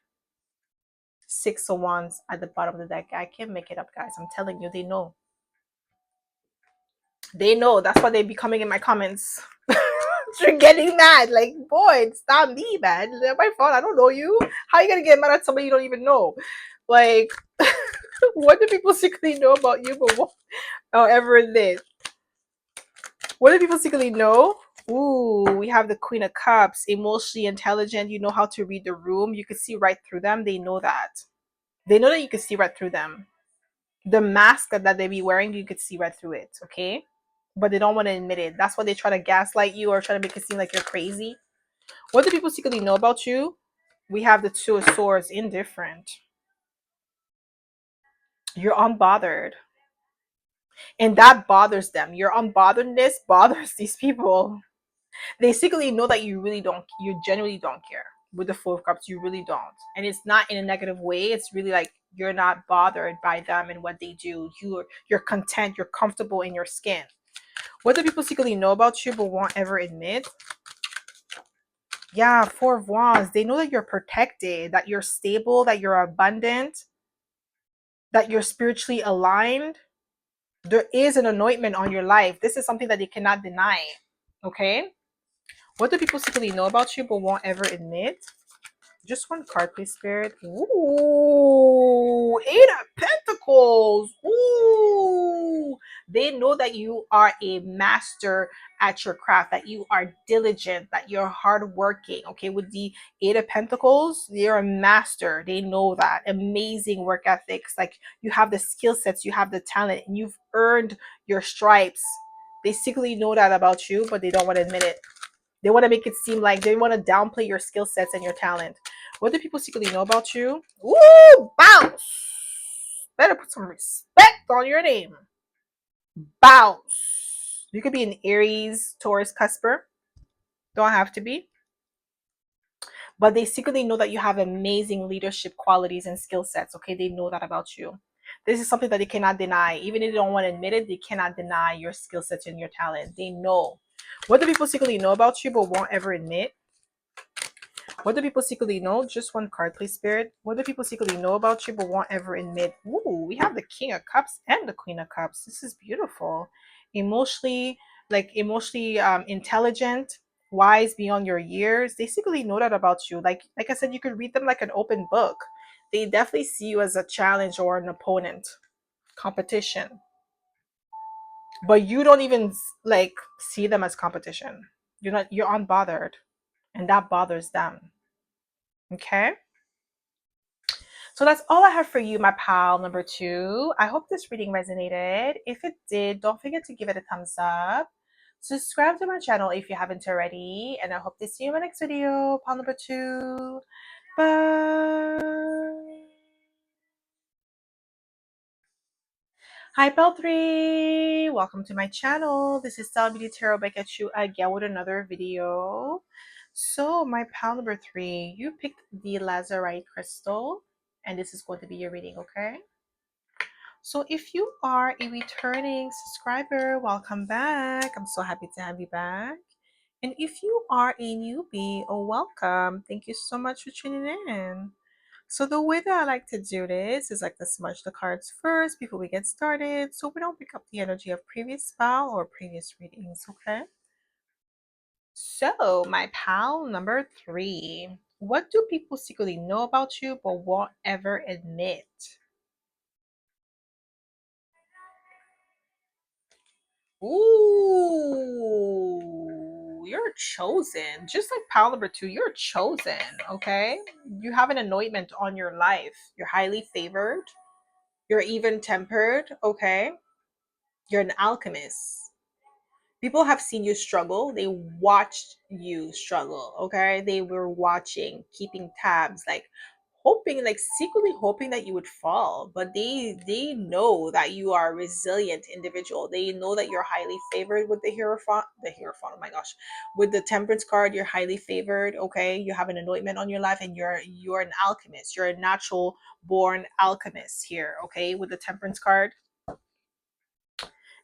Speaker 1: Six of Wands at the bottom of the deck. I can't make it up, guys. I'm telling you, they know. They know. That's why they be coming in my comments. You're getting mad. Like, boy, it's not me, man. It's my fault. I don't know you. How are you gonna get mad at somebody you don't even know? Like, what do people secretly know about you but won't ever admit? What do people secretly know? Ooh, we have the Queen of Cups. Emotionally intelligent. You know how to read the room. You can see right through them. They know that. They know that you can see right through them. The mask that they be wearing, you could see right through it, okay? But they don't want to admit it. That's why they try to gaslight you or try to make it seem like you're crazy. What do people secretly know about you? We have the Two of Swords, indifferent. You're unbothered. And that bothers them. Your unbotheredness bothers these people. They secretly know that you genuinely don't care. With the Four of Cups, you really don't. And it's not in a negative way. It's really like you're not bothered by them and what they do. You're content, you're comfortable in your skin. What do people secretly know about you but won't ever admit? Yeah, Four of Wands. They know that you're protected, that you're stable, that you're abundant, that you're spiritually aligned. There is an anointment on your life. This is something that they cannot deny. Okay? What do people secretly know about you but won't ever admit? Just one card, please, Spirit. Ooh, Eight of Pentacles. Ooh. They know that you are a master at your craft, that you are diligent, that you're hardworking. Okay, with the Eight of Pentacles, you're a master. They know that. Amazing work ethics. Like, you have the skill sets, you have the talent, and you've earned your stripes. They secretly know that about you, but they don't want to admit it. They want to make it seem like they want to downplay your skill sets and your talent. What do people secretly know about you? Ooh, bounce. Better put some respect on your name. Bounce. You could be an Aries, Taurus, Cusper. Don't have to be. But they secretly know that you have amazing leadership qualities and skill sets. Okay, they know that about you. This is something that they cannot deny. Even if they don't want to admit it, they cannot deny your skill sets and your talent. They know. What do people secretly know about you but won't ever admit? What do people secretly know? Just one card, please, Spirit. What do people secretly know about you but won't ever admit? Ooh, we have the King of Cups and the Queen of Cups. This is beautiful. Emotionally intelligent, wise beyond your years. They secretly know that about you. Like I said, you could read them like an open book. They definitely see you as a challenge or an opponent, competition. But you don't even like see them as competition. You're unbothered, and that bothers them. Okay. So that's all I have for you, my pal number 2. I hope this reading resonated. If it did, don't forget to give it a thumbs up. Subscribe to my channel if you haven't already. And I hope to see you in my next video, pal number 2. Bye. Hi, pal 3. Welcome to my channel. This is Stella Beauty Tarot back at you again with another video. So, my pal number 3, you picked the lazurite crystal, and this is going to be your reading, okay? So, if you are a returning subscriber, welcome back. I'm so happy to have you back. And if you are a newbie, oh, welcome. Thank you so much for tuning in. So, the way that I like to do this is like to smudge the cards first before we get started so we don't pick up the energy of previous spell or previous readings, okay? So, my pal number 3, what do people secretly know about you but won't ever admit? Ooh, you're chosen. Just like pile number 2, you're chosen, okay? You have an anointment on your life. You're highly favored. You're even tempered, okay? You're an alchemist. People have seen you struggle. They watched you struggle, okay? They were watching, keeping tabs, like hoping, like secretly hoping that you would fall. But they know that you are a resilient individual. They know that you're highly favored with the hierophant. The hierophant, oh my gosh. With the temperance card, you're highly favored, okay? You have an anointment on your life, and you're an alchemist. You're a natural born alchemist here, okay? With the temperance card.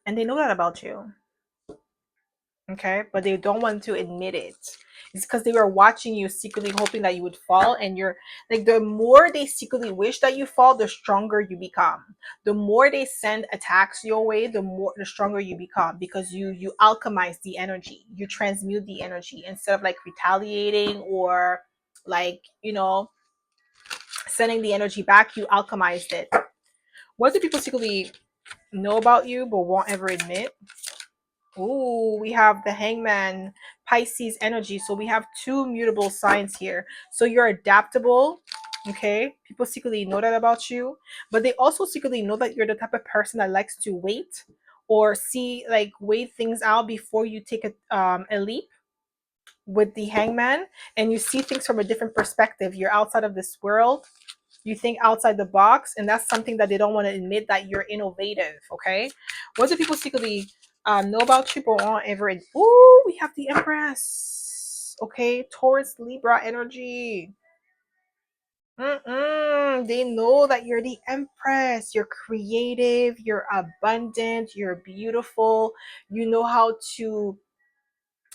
Speaker 1: And they know that about you, okay, but they don't want to admit it. It's because they were watching you secretly hoping that you would fall, and you're like, the more they secretly wish that you fall, the stronger you become. The more they send attacks your way, the stronger you become, because you alchemize the energy, you transmute the energy instead of like retaliating or like, sending the energy back. You alchemized it. What do people secretly know about you but won't ever admit? Ooh, we have the Hangman, Pisces energy. So we have two mutable signs here. So you're adaptable. Okay. People secretly know that about you, but they also secretly know that you're the type of person that likes to wait or wait things out before you take a leap with the Hangman, and you see things from a different perspective. You're outside of this world, you think outside the box, and that's something that they don't want to admit, that you're innovative. Okay, what do people secretly know about you but won't ever Ooh, we have the Empress. Okay, Taurus Libra energy. They know that you're the Empress. You're creative, you're abundant, you're beautiful. You know how to,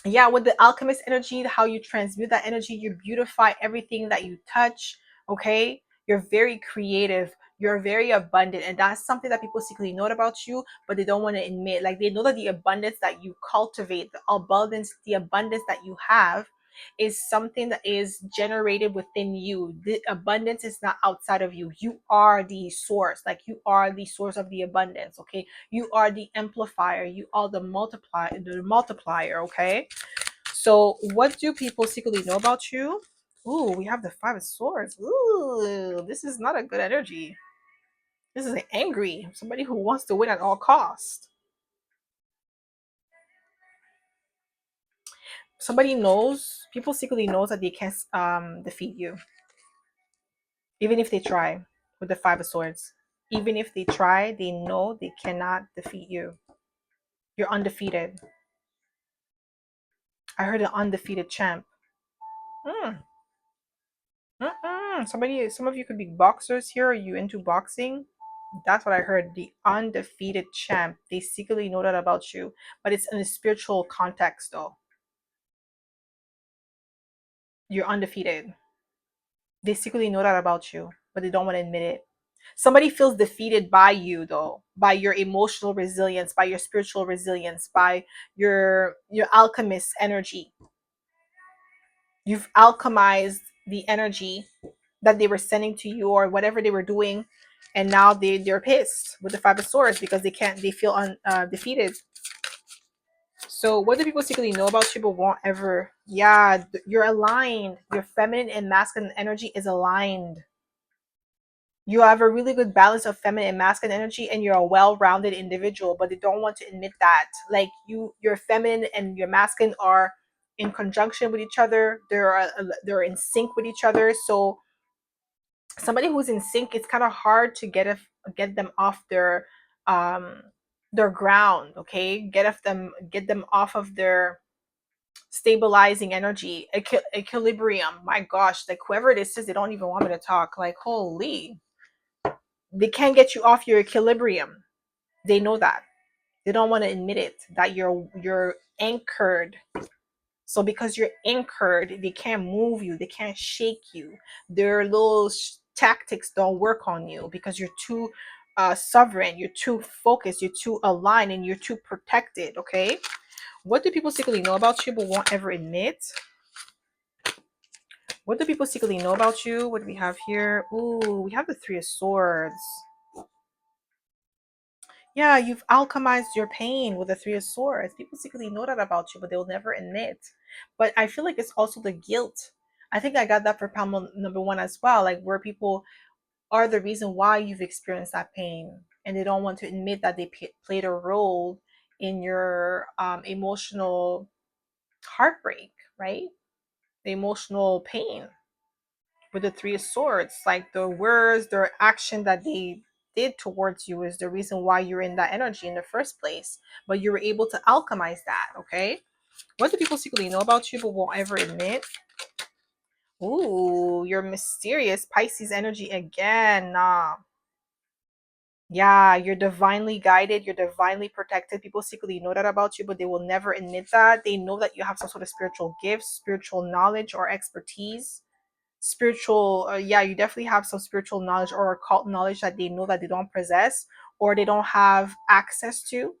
Speaker 1: yeah, with the alchemist energy, how you transmute that energy, you beautify everything that you touch. Okay, you're very creative, you're very abundant, and that's something that people secretly know about you, but they don't want to admit. Like, they know that the abundance that you cultivate, the abundance that you have is something that is generated within you. The abundance is not outside of you. You are the source. Like, you are the source of the abundance. Okay, you are the amplifier, you are the multiplier. Okay, so what do people secretly know about you? Ooh, we have the Five of Swords. Ooh, this is not a good energy. This is an angry, somebody who wants to win at all cost. People secretly knows that they can't defeat you, even if they try. With the Five of Swords, even if they try, they know they cannot defeat you. You're undefeated. I heard an undefeated champ. Mm. Some of you could be boxers here. Are you into boxing? That's what I heard. The undefeated champ. They secretly know that about you, but it's in a spiritual context, though. You're undefeated. They secretly know that about you, but they don't want to admit it. Somebody feels defeated by you, though, by your emotional resilience, by your spiritual resilience, by your alchemist energy. You've alchemized the energy that they were sending to you or whatever they were doing, and now they're pissed with the Five of Swords because they feel defeated. So what do people secretly know about you but won't ever? Yeah, you're aligned. Your feminine and masculine energy is aligned. You have a really good balance of feminine and masculine energy, and you're a well-rounded individual, but they don't want to admit that. Like, your feminine and your masculine are in conjunction with each other. They're in sync with each other. So somebody who's in sync, it's kind of hard to get them off um their ground. Okay, get them off of stabilizing energy, equilibrium. My gosh, like whoever it is says they don't even want me to talk. Like, holy, they can't get you off your equilibrium. They know that. They don't want to admit it, that you're anchored. So because you're anchored, they can't move you, they can't shake you. Their little tactics don't work on you because you're too sovereign, you're too focused, you're too aligned, and you're too protected. Okay. What do people secretly know about you but won't ever admit? What do people secretly know about you? What do we have here? Ooh, we have the Three of Swords. Yeah, you've alchemized your pain with the Three of Swords. People secretly know that about you, but they'll never admit. But I feel like it's also the guilt. I think I got that for panel number one as well, like where people are the reason why you've experienced that pain, and they don't want to admit that they played a role in your emotional heartbreak, right? The emotional pain with the Three of Swords, like the words, their action that they did towards you is the reason why you're in that energy in the first place. But you were able to alchemize that. Okay. What do people secretly know about you but won't ever admit? Ooh, you're mysterious. Pisces energy again. Nah. Yeah, you're divinely guided, you're divinely protected. People secretly know that about you, but they will never admit that. They know that you have some sort of spiritual gifts, spiritual knowledge, or expertise. Spiritual, yeah, you definitely have some spiritual knowledge or occult knowledge that they know that they don't possess or they don't have access to.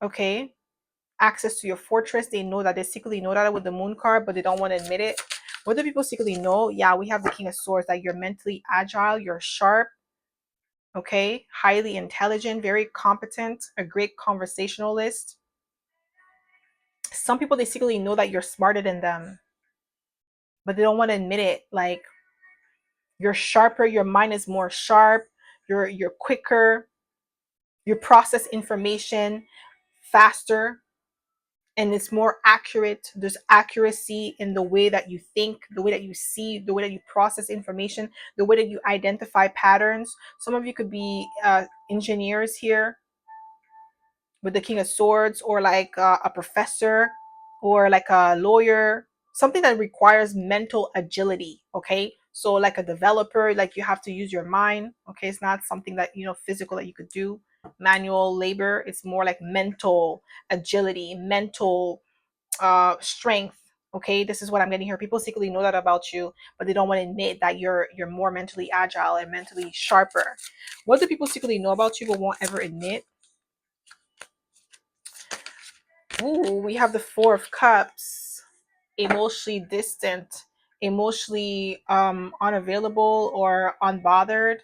Speaker 1: Okay. Access to your fortress. They know that they secretly know that with the moon card, but they don't want to admit it. What do people secretly know? Yeah, we have the King of Swords, that you're mentally agile, you're sharp, okay, highly intelligent, very competent, a great conversationalist. Some people, they secretly know that you're smarter than them, but they don't want to admit it. Like, you're sharper, your mind is more sharp, you're quicker, you process information faster, and it's more accurate. There's accuracy in the way that you think, the way that you see, the way that you process information, the way that you identify patterns. Some of you could be engineers here with the King of Swords, or like a professor, or like a lawyer, something that requires mental agility. Okay, so like a developer, like you have to use your mind. Okay, it's not something that, physical, that you could do manual labor. It's more like mental agility, mental strength. Okay, this is what I'm getting here. People secretly know that about you, but they don't want to admit that you're more mentally agile and mentally sharper. What do people secretly know about you but won't ever admit? Ooh, we have the Four of Cups. Emotionally distant, emotionally unavailable or unbothered.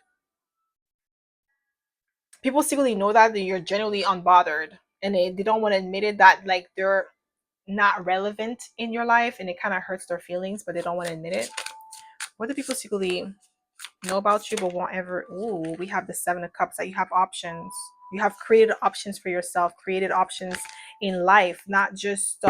Speaker 1: People secretly know that you're genuinely unbothered, and they don't want to admit it, that like they're not relevant in your life, and it kind of hurts their feelings, but they don't want to admit it. What do people secretly know about you but won't ever? Ooh, we have the Seven of Cups, that you have options. You have created options for yourself, created options in life, not just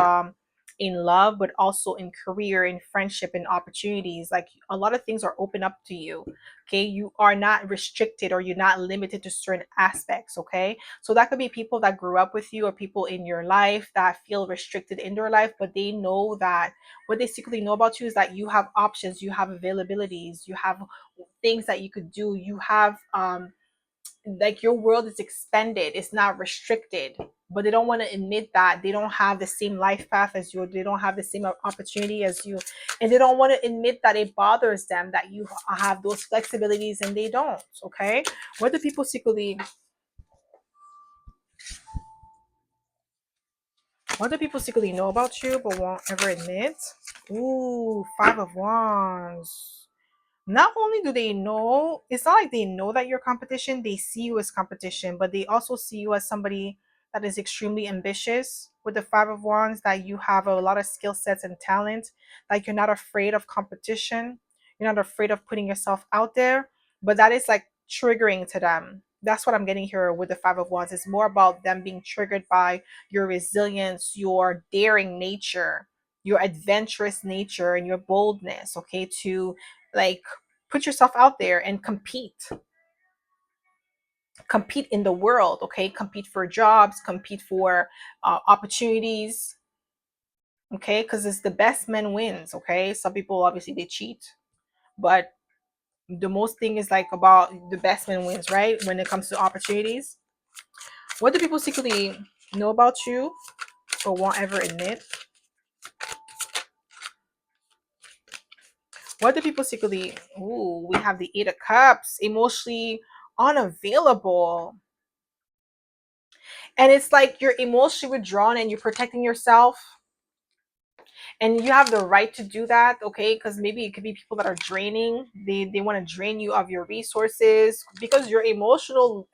Speaker 1: in love, but also in career, in friendship, in opportunities. Like, a lot of things are open up to you. Okay, you are not restricted, or you're not limited to certain aspects. Okay, so that could be people that grew up with you, or people in your life that feel restricted in their life, but they know that what they secretly know about you is that you have options, you have availabilities, you have things that you could do. You have like, your world is expanded, it's not restricted, but they don't want to admit that they don't have the same life path as you, they don't have the same opportunity as you, and they don't want to admit that it bothers them that you have those flexibilities and they don't. Okay, what do people secretly know about you but won't ever admit? Ooh, Five of Wands. Not only do they know, it's not like they know that you're competition, they see you as competition, but they also see you as somebody that is extremely ambitious. With the Five of Wands, that you have a lot of skill sets and talent, like you're not afraid of competition, you're not afraid of putting yourself out there, but that is like triggering to them. That's what I'm getting here with the Five of Wands. It's more about them being triggered by your resilience, your daring nature, your adventurous nature, and your boldness. Okay, to like put yourself out there and compete in the world. Okay, compete for jobs, compete for opportunities. Okay, because it's the best man wins. Okay, some people obviously they cheat, but the most thing is like about the best man wins, right? When it comes to opportunities, what do people secretly know about you or won't ever admit? What do people secretly? Ooh, we have the Eight of Cups, emotionally unavailable. And it's like you're emotionally withdrawn and you're protecting yourself, and you have the right to do that, okay? Because maybe it could be people that are draining. They want to drain you of your resources, because your emotional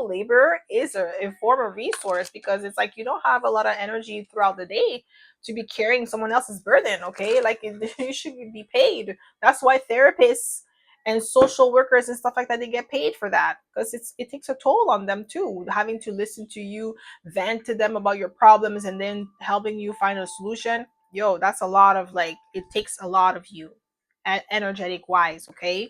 Speaker 1: labor is a form of resource, because it's like you don't have a lot of energy throughout the day to be carrying someone else's burden, okay? Like you should be paid. That's why therapists and social workers and stuff like that, they get paid for that, because it takes a toll on them too, having to listen to you vent to them about your problems and then helping you find a solution. Yo, that's a lot of, like, it takes a lot of you, energetic wise, okay?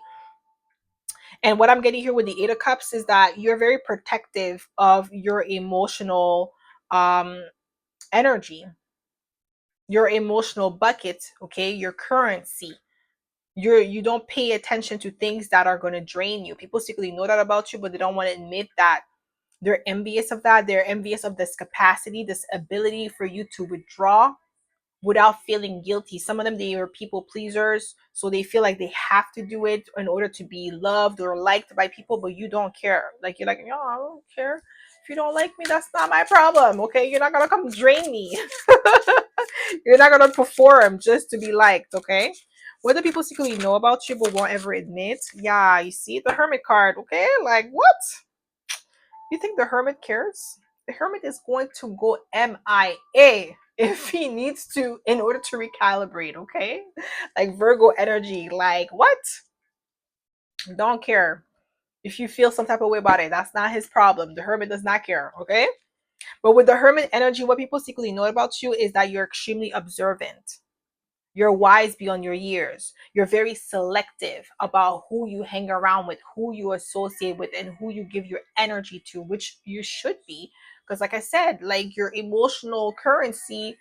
Speaker 1: And what I'm getting here with the Eight of Cups is that you're very protective of your emotional energy, your emotional bucket, okay, your currency. You don't pay attention to things that are going to drain you. People secretly know that about you, but they don't want to admit that. They're envious of that. They're envious of this capacity, this ability for you to withdraw without feeling guilty. Some of them, they are people pleasers, so they feel like they have to do it in order to be loved or liked by people, but you don't care. Like, you're like, no, I don't care. If you don't like me, that's not my problem, okay? You're not gonna come drain me. You're not gonna perform just to be liked, okay? What do people secretly know about you but won't ever admit? Yeah, you see the Hermit card, okay? Like, what? You think the Hermit cares? The Hermit is going to go MIA if he needs to in order to recalibrate, okay? Like Virgo energy, like, what? Don't care. If you feel some type of way about it, that's not his problem. The Hermit does not care, okay? But with the Hermit energy, what people secretly know about you is that you're extremely observant. You're wise beyond your years. You're very selective about who you hang around with, who you associate with, and who you give your energy to, which you should be. Because, like I said, like, your emotional currency,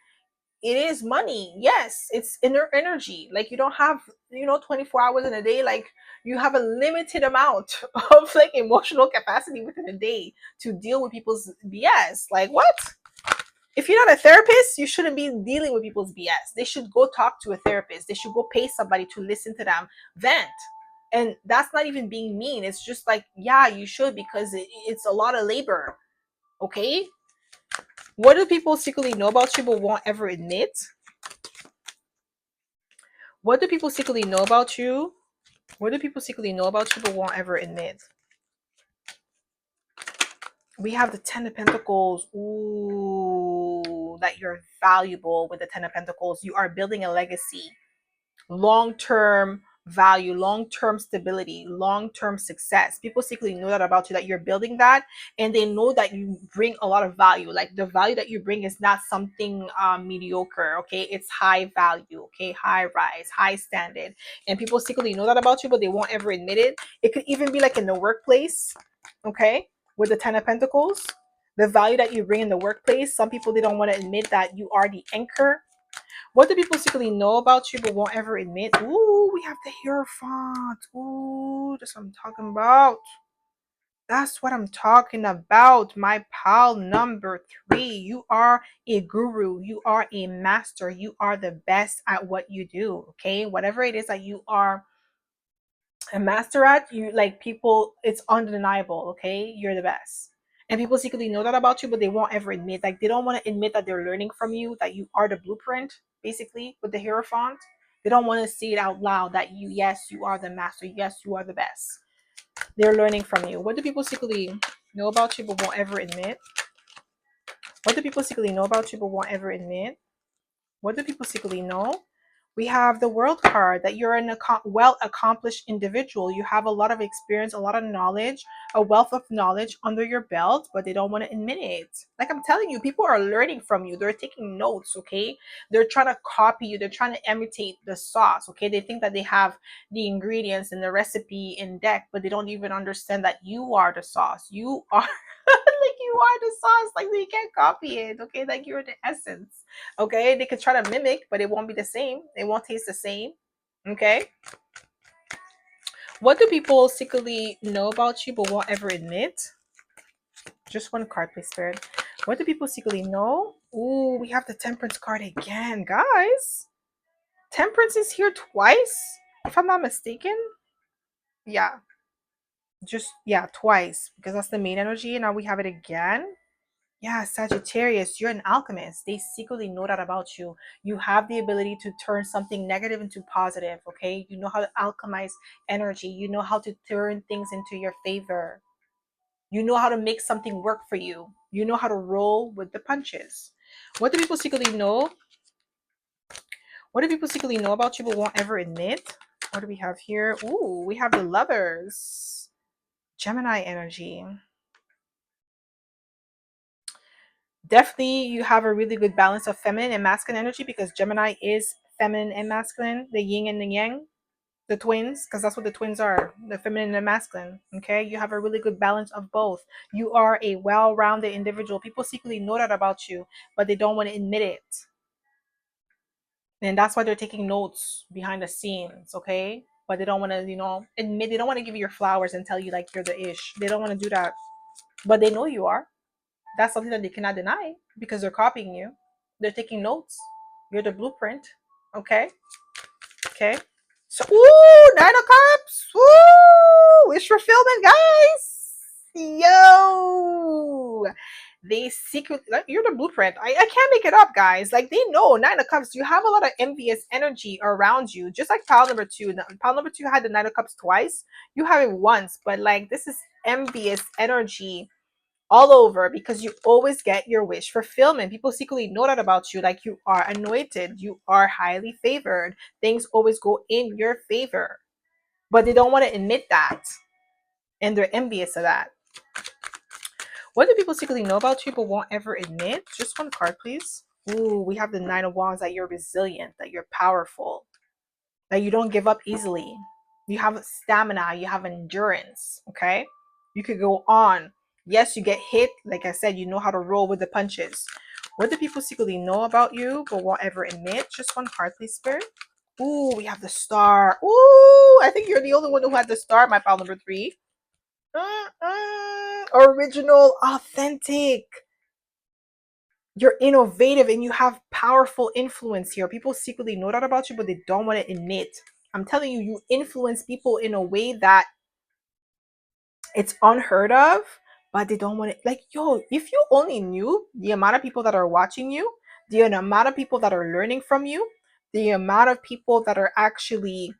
Speaker 1: it is money. Yes, it's inner energy. Like, you don't have, 24 hours in a day. Like, you have a limited amount of, like, emotional capacity within a day to deal with people's BS. Like, what? If you're not a therapist, you shouldn't be dealing with people's BS. They should go talk to a therapist. They should go pay somebody to listen to them vent. And that's not even being mean. It's just like, yeah, you should, because it's a lot of labor. Okay? What do people secretly know about you but won't ever admit? What do people secretly know about you? What do people secretly know about you but won't ever admit? We have the Ten of Pentacles. Ooh, that you're valuable with the Ten of Pentacles. You are building a legacy, long-term value, long-term stability, long-term success. People secretly know that about you, that you're building that, and they know that you bring a lot of value. Like, the value that you bring is not something mediocre, okay? It's high value, okay? High rise, high standard. And people secretly know that about you, but they won't ever admit it. It could even be like in the workplace, okay? With the Ten of Pentacles, the value that you bring in the workplace, some people, they don't want to admit that you are the anchor. What do people secretly know about you but won't ever admit? Ooh, we have the Hierophant. Ooh, that's what I'm talking about. That's what I'm talking about, my pal number 3. You are a guru. You are a master. You are the best at what you do, okay? Whatever it is that you are a master at, you, like, people, it's undeniable, okay? You're the best. And people secretly know that about you, but they won't ever admit. Like, they don't want to admit that they're learning from you, that you are the blueprint, basically, with the Hierophant. They don't want to say it out loud that you, yes, you are the master. Yes, you are the best. They're learning from you. What do people secretly know about you but won't ever admit? What do people secretly know about you but won't ever admit? What do people secretly know? We have the World card, that you're an well-accomplished individual. You have a lot of experience, a lot of knowledge, a wealth of knowledge under your belt, but they don't want to admit it. Like, I'm telling you, people are learning from you. They're taking notes, okay? They're trying to copy you. They're trying to imitate the sauce, okay? They think that they have the ingredients and the recipe in deck, but they don't even understand that you are the sauce. You are, like, you are the sauce. Like they can't copy it. Okay, like you're the essence. Okay, they could try to mimic, but it won't be the same. It won't taste the same. Okay. What do people secretly know about you but won't ever admit? Just one card, please, Spirit. What do people secretly know? Ooh, we have the Temperance card again, guys. Temperance is here twice, if I'm not mistaken. Yeah, yeah, twice because that's the main energy. And now we have it again. Yeah, Sagittarius, you're an alchemist. They secretly know that about you. You have the ability to turn something negative into positive, okay? You know how to alchemize energy. You know how to turn things into your favor. You know how to make something work for you. You know how to roll with the punches. What do people secretly know? What do people secretly know about you but won't ever admit? What do we have here? Ooh, we have the Lovers. Gemini energy. Definitely, you have a really good balance of feminine and masculine energy because Gemini is feminine and masculine, the yin and the yang, the twins, because that's what the twins are, the feminine and the masculine. Okay, you have a really good balance of both. You are a well-rounded individual. People secretly know that about you, but they don't want to admit it. And that's why they're taking notes behind the scenes, okay? But they don't want to, admit, they don't want to give you your flowers and tell you like you're the ish. They don't want to do that. But they know you are. That's something that they cannot deny because they're copying you. They're taking notes. You're the blueprint. Okay. Okay. So, ooh, Nine of Cups. Woo! Wish fulfillment, guys. Yo. They secretly, like, you're the blueprint. I can't make it up, guys. Like, they know Nine of Cups. You have a lot of envious energy around you. Just like pile number two. Pile number two had the Nine of Cups twice. You have it once, but like, this is envious energy all over because you always get your wish fulfillment. People secretly know that about you. Like, you are anointed, you are highly favored, things always go in your favor, but they don't want to admit that, and they're envious of that. What do people secretly know about you but won't ever admit? Just one card, please. Ooh, we have the Nine of Wands, that you're resilient, that you're powerful, that you don't give up easily. You have stamina, you have endurance, okay? You could go on. Yes, you get hit. Like I said, you know how to roll with the punches. What do people secretly know about you but won't ever admit? Just one card, please, Spirit. Ooh, we have the Star. Ooh, I think you're the only one who had the Star, my pal number 3. Original, authentic. You're innovative and you have powerful influence here. People secretly know that about you, but they don't want to admit. I'm telling you, you influence people in a way that it's unheard of, but they don't want it. Like, yo, if you only knew the amount of people that are watching you, the amount of people that are learning from you, the amount of people that are actually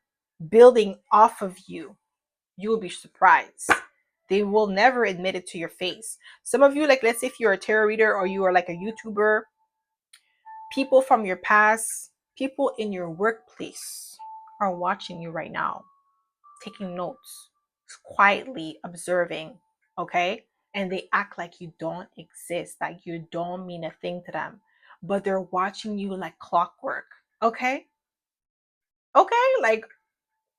Speaker 1: building off of you, you will be surprised. They will never admit it to your face. Some of you, like, let's say if you're a tarot reader or you are like a YouTuber, people from your past, people in your workplace are watching you right now, taking notes, quietly observing, okay? And they act like you don't exist, like you don't mean a thing to them, but they're watching you like clockwork, okay? Okay, like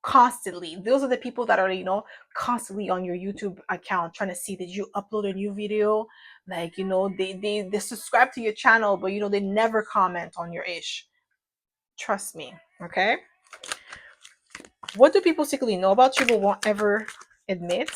Speaker 1: constantly. Those are the people that are, constantly on your YouTube account trying to see that you upload a new video. Like, they subscribe to your channel, but they never comment on your ish. Trust me, okay? What do people secretly know about you but won't ever admit?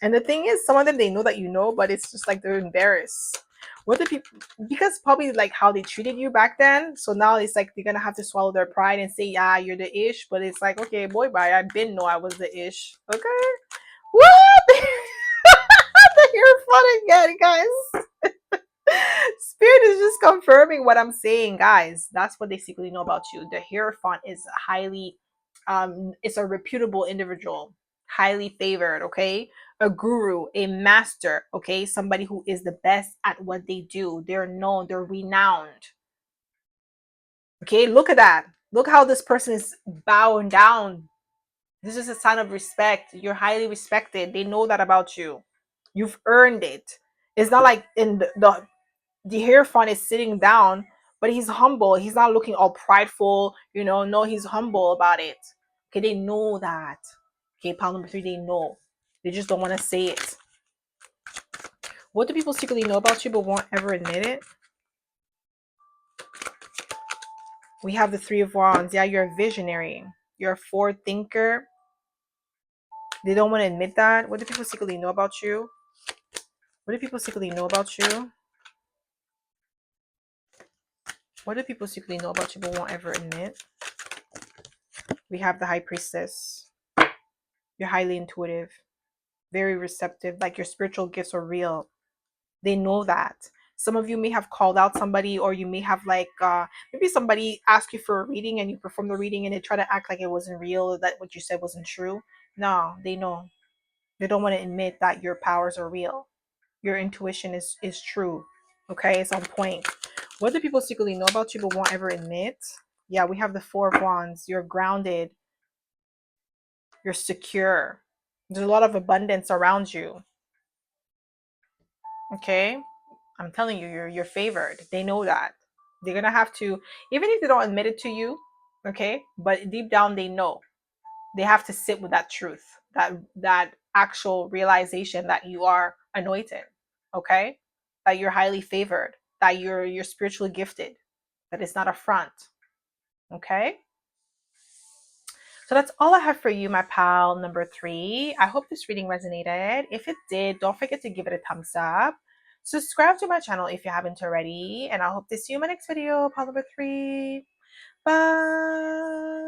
Speaker 1: And the thing is, some of them, they know that you know, but it's just like they're embarrassed. What do people, because probably like how they treated you back then. So now it's like they're gonna have to swallow their pride and say, yeah, you're the ish. But it's like, okay, boy, bye. I didn't know I was the ish. Okay. What? You're fun again, guys. Spirit is just confirming what I'm saying, guys. That's what they secretly know about you. The Hierophant is highly, it's a reputable individual, highly favored, okay? A guru, a master, okay? Somebody who is the best at what they do. They're known, they're renowned. Okay, look at that. Look how this person is bowing down. This is a sign of respect. You're highly respected. They know that about you. You've earned it. It's not like in the Hierophant is sitting down, but he's humble. He's not looking all prideful, No, he's humble about it. Okay, they know that. Okay, pile number 3, they know. They just don't want to say it. What do people secretly know about you but won't ever admit it? We have the Three of Wands. Yeah, you're a visionary. You're a forward thinker. They don't want to admit that. What do people secretly know about you? What do people secretly know about you? What do people secretly know about you but won't ever admit? We have the High Priestess. You're highly intuitive, very receptive, like your spiritual gifts are real. They know that. Some of you may have called out somebody, or you may have like maybe somebody asked you for a reading and you perform the reading and they try to act like it wasn't real, or that what you said wasn't true. No, they know. They don't want to admit that your powers are real. Your intuition is true. Okay, it's on point. What do people secretly know about you but won't ever admit? Yeah, we have the Four of Wands. You're grounded. You're secure. There's a lot of abundance around you. Okay, I'm telling you, you're favored. They know that. They're gonna have to, even if they don't admit it to you, okay, but deep down they know. They have to sit with that truth, that actual realization that you are anointed, okay, that you're highly favored, that you're spiritually gifted, that it's not a front, okay. So that's all I have for you, my pal number 3. I hope this reading resonated. If it did, don't forget to give it a thumbs up. Subscribe to my channel if you haven't already. And I hope to see you in my next video, pal number 3. Bye.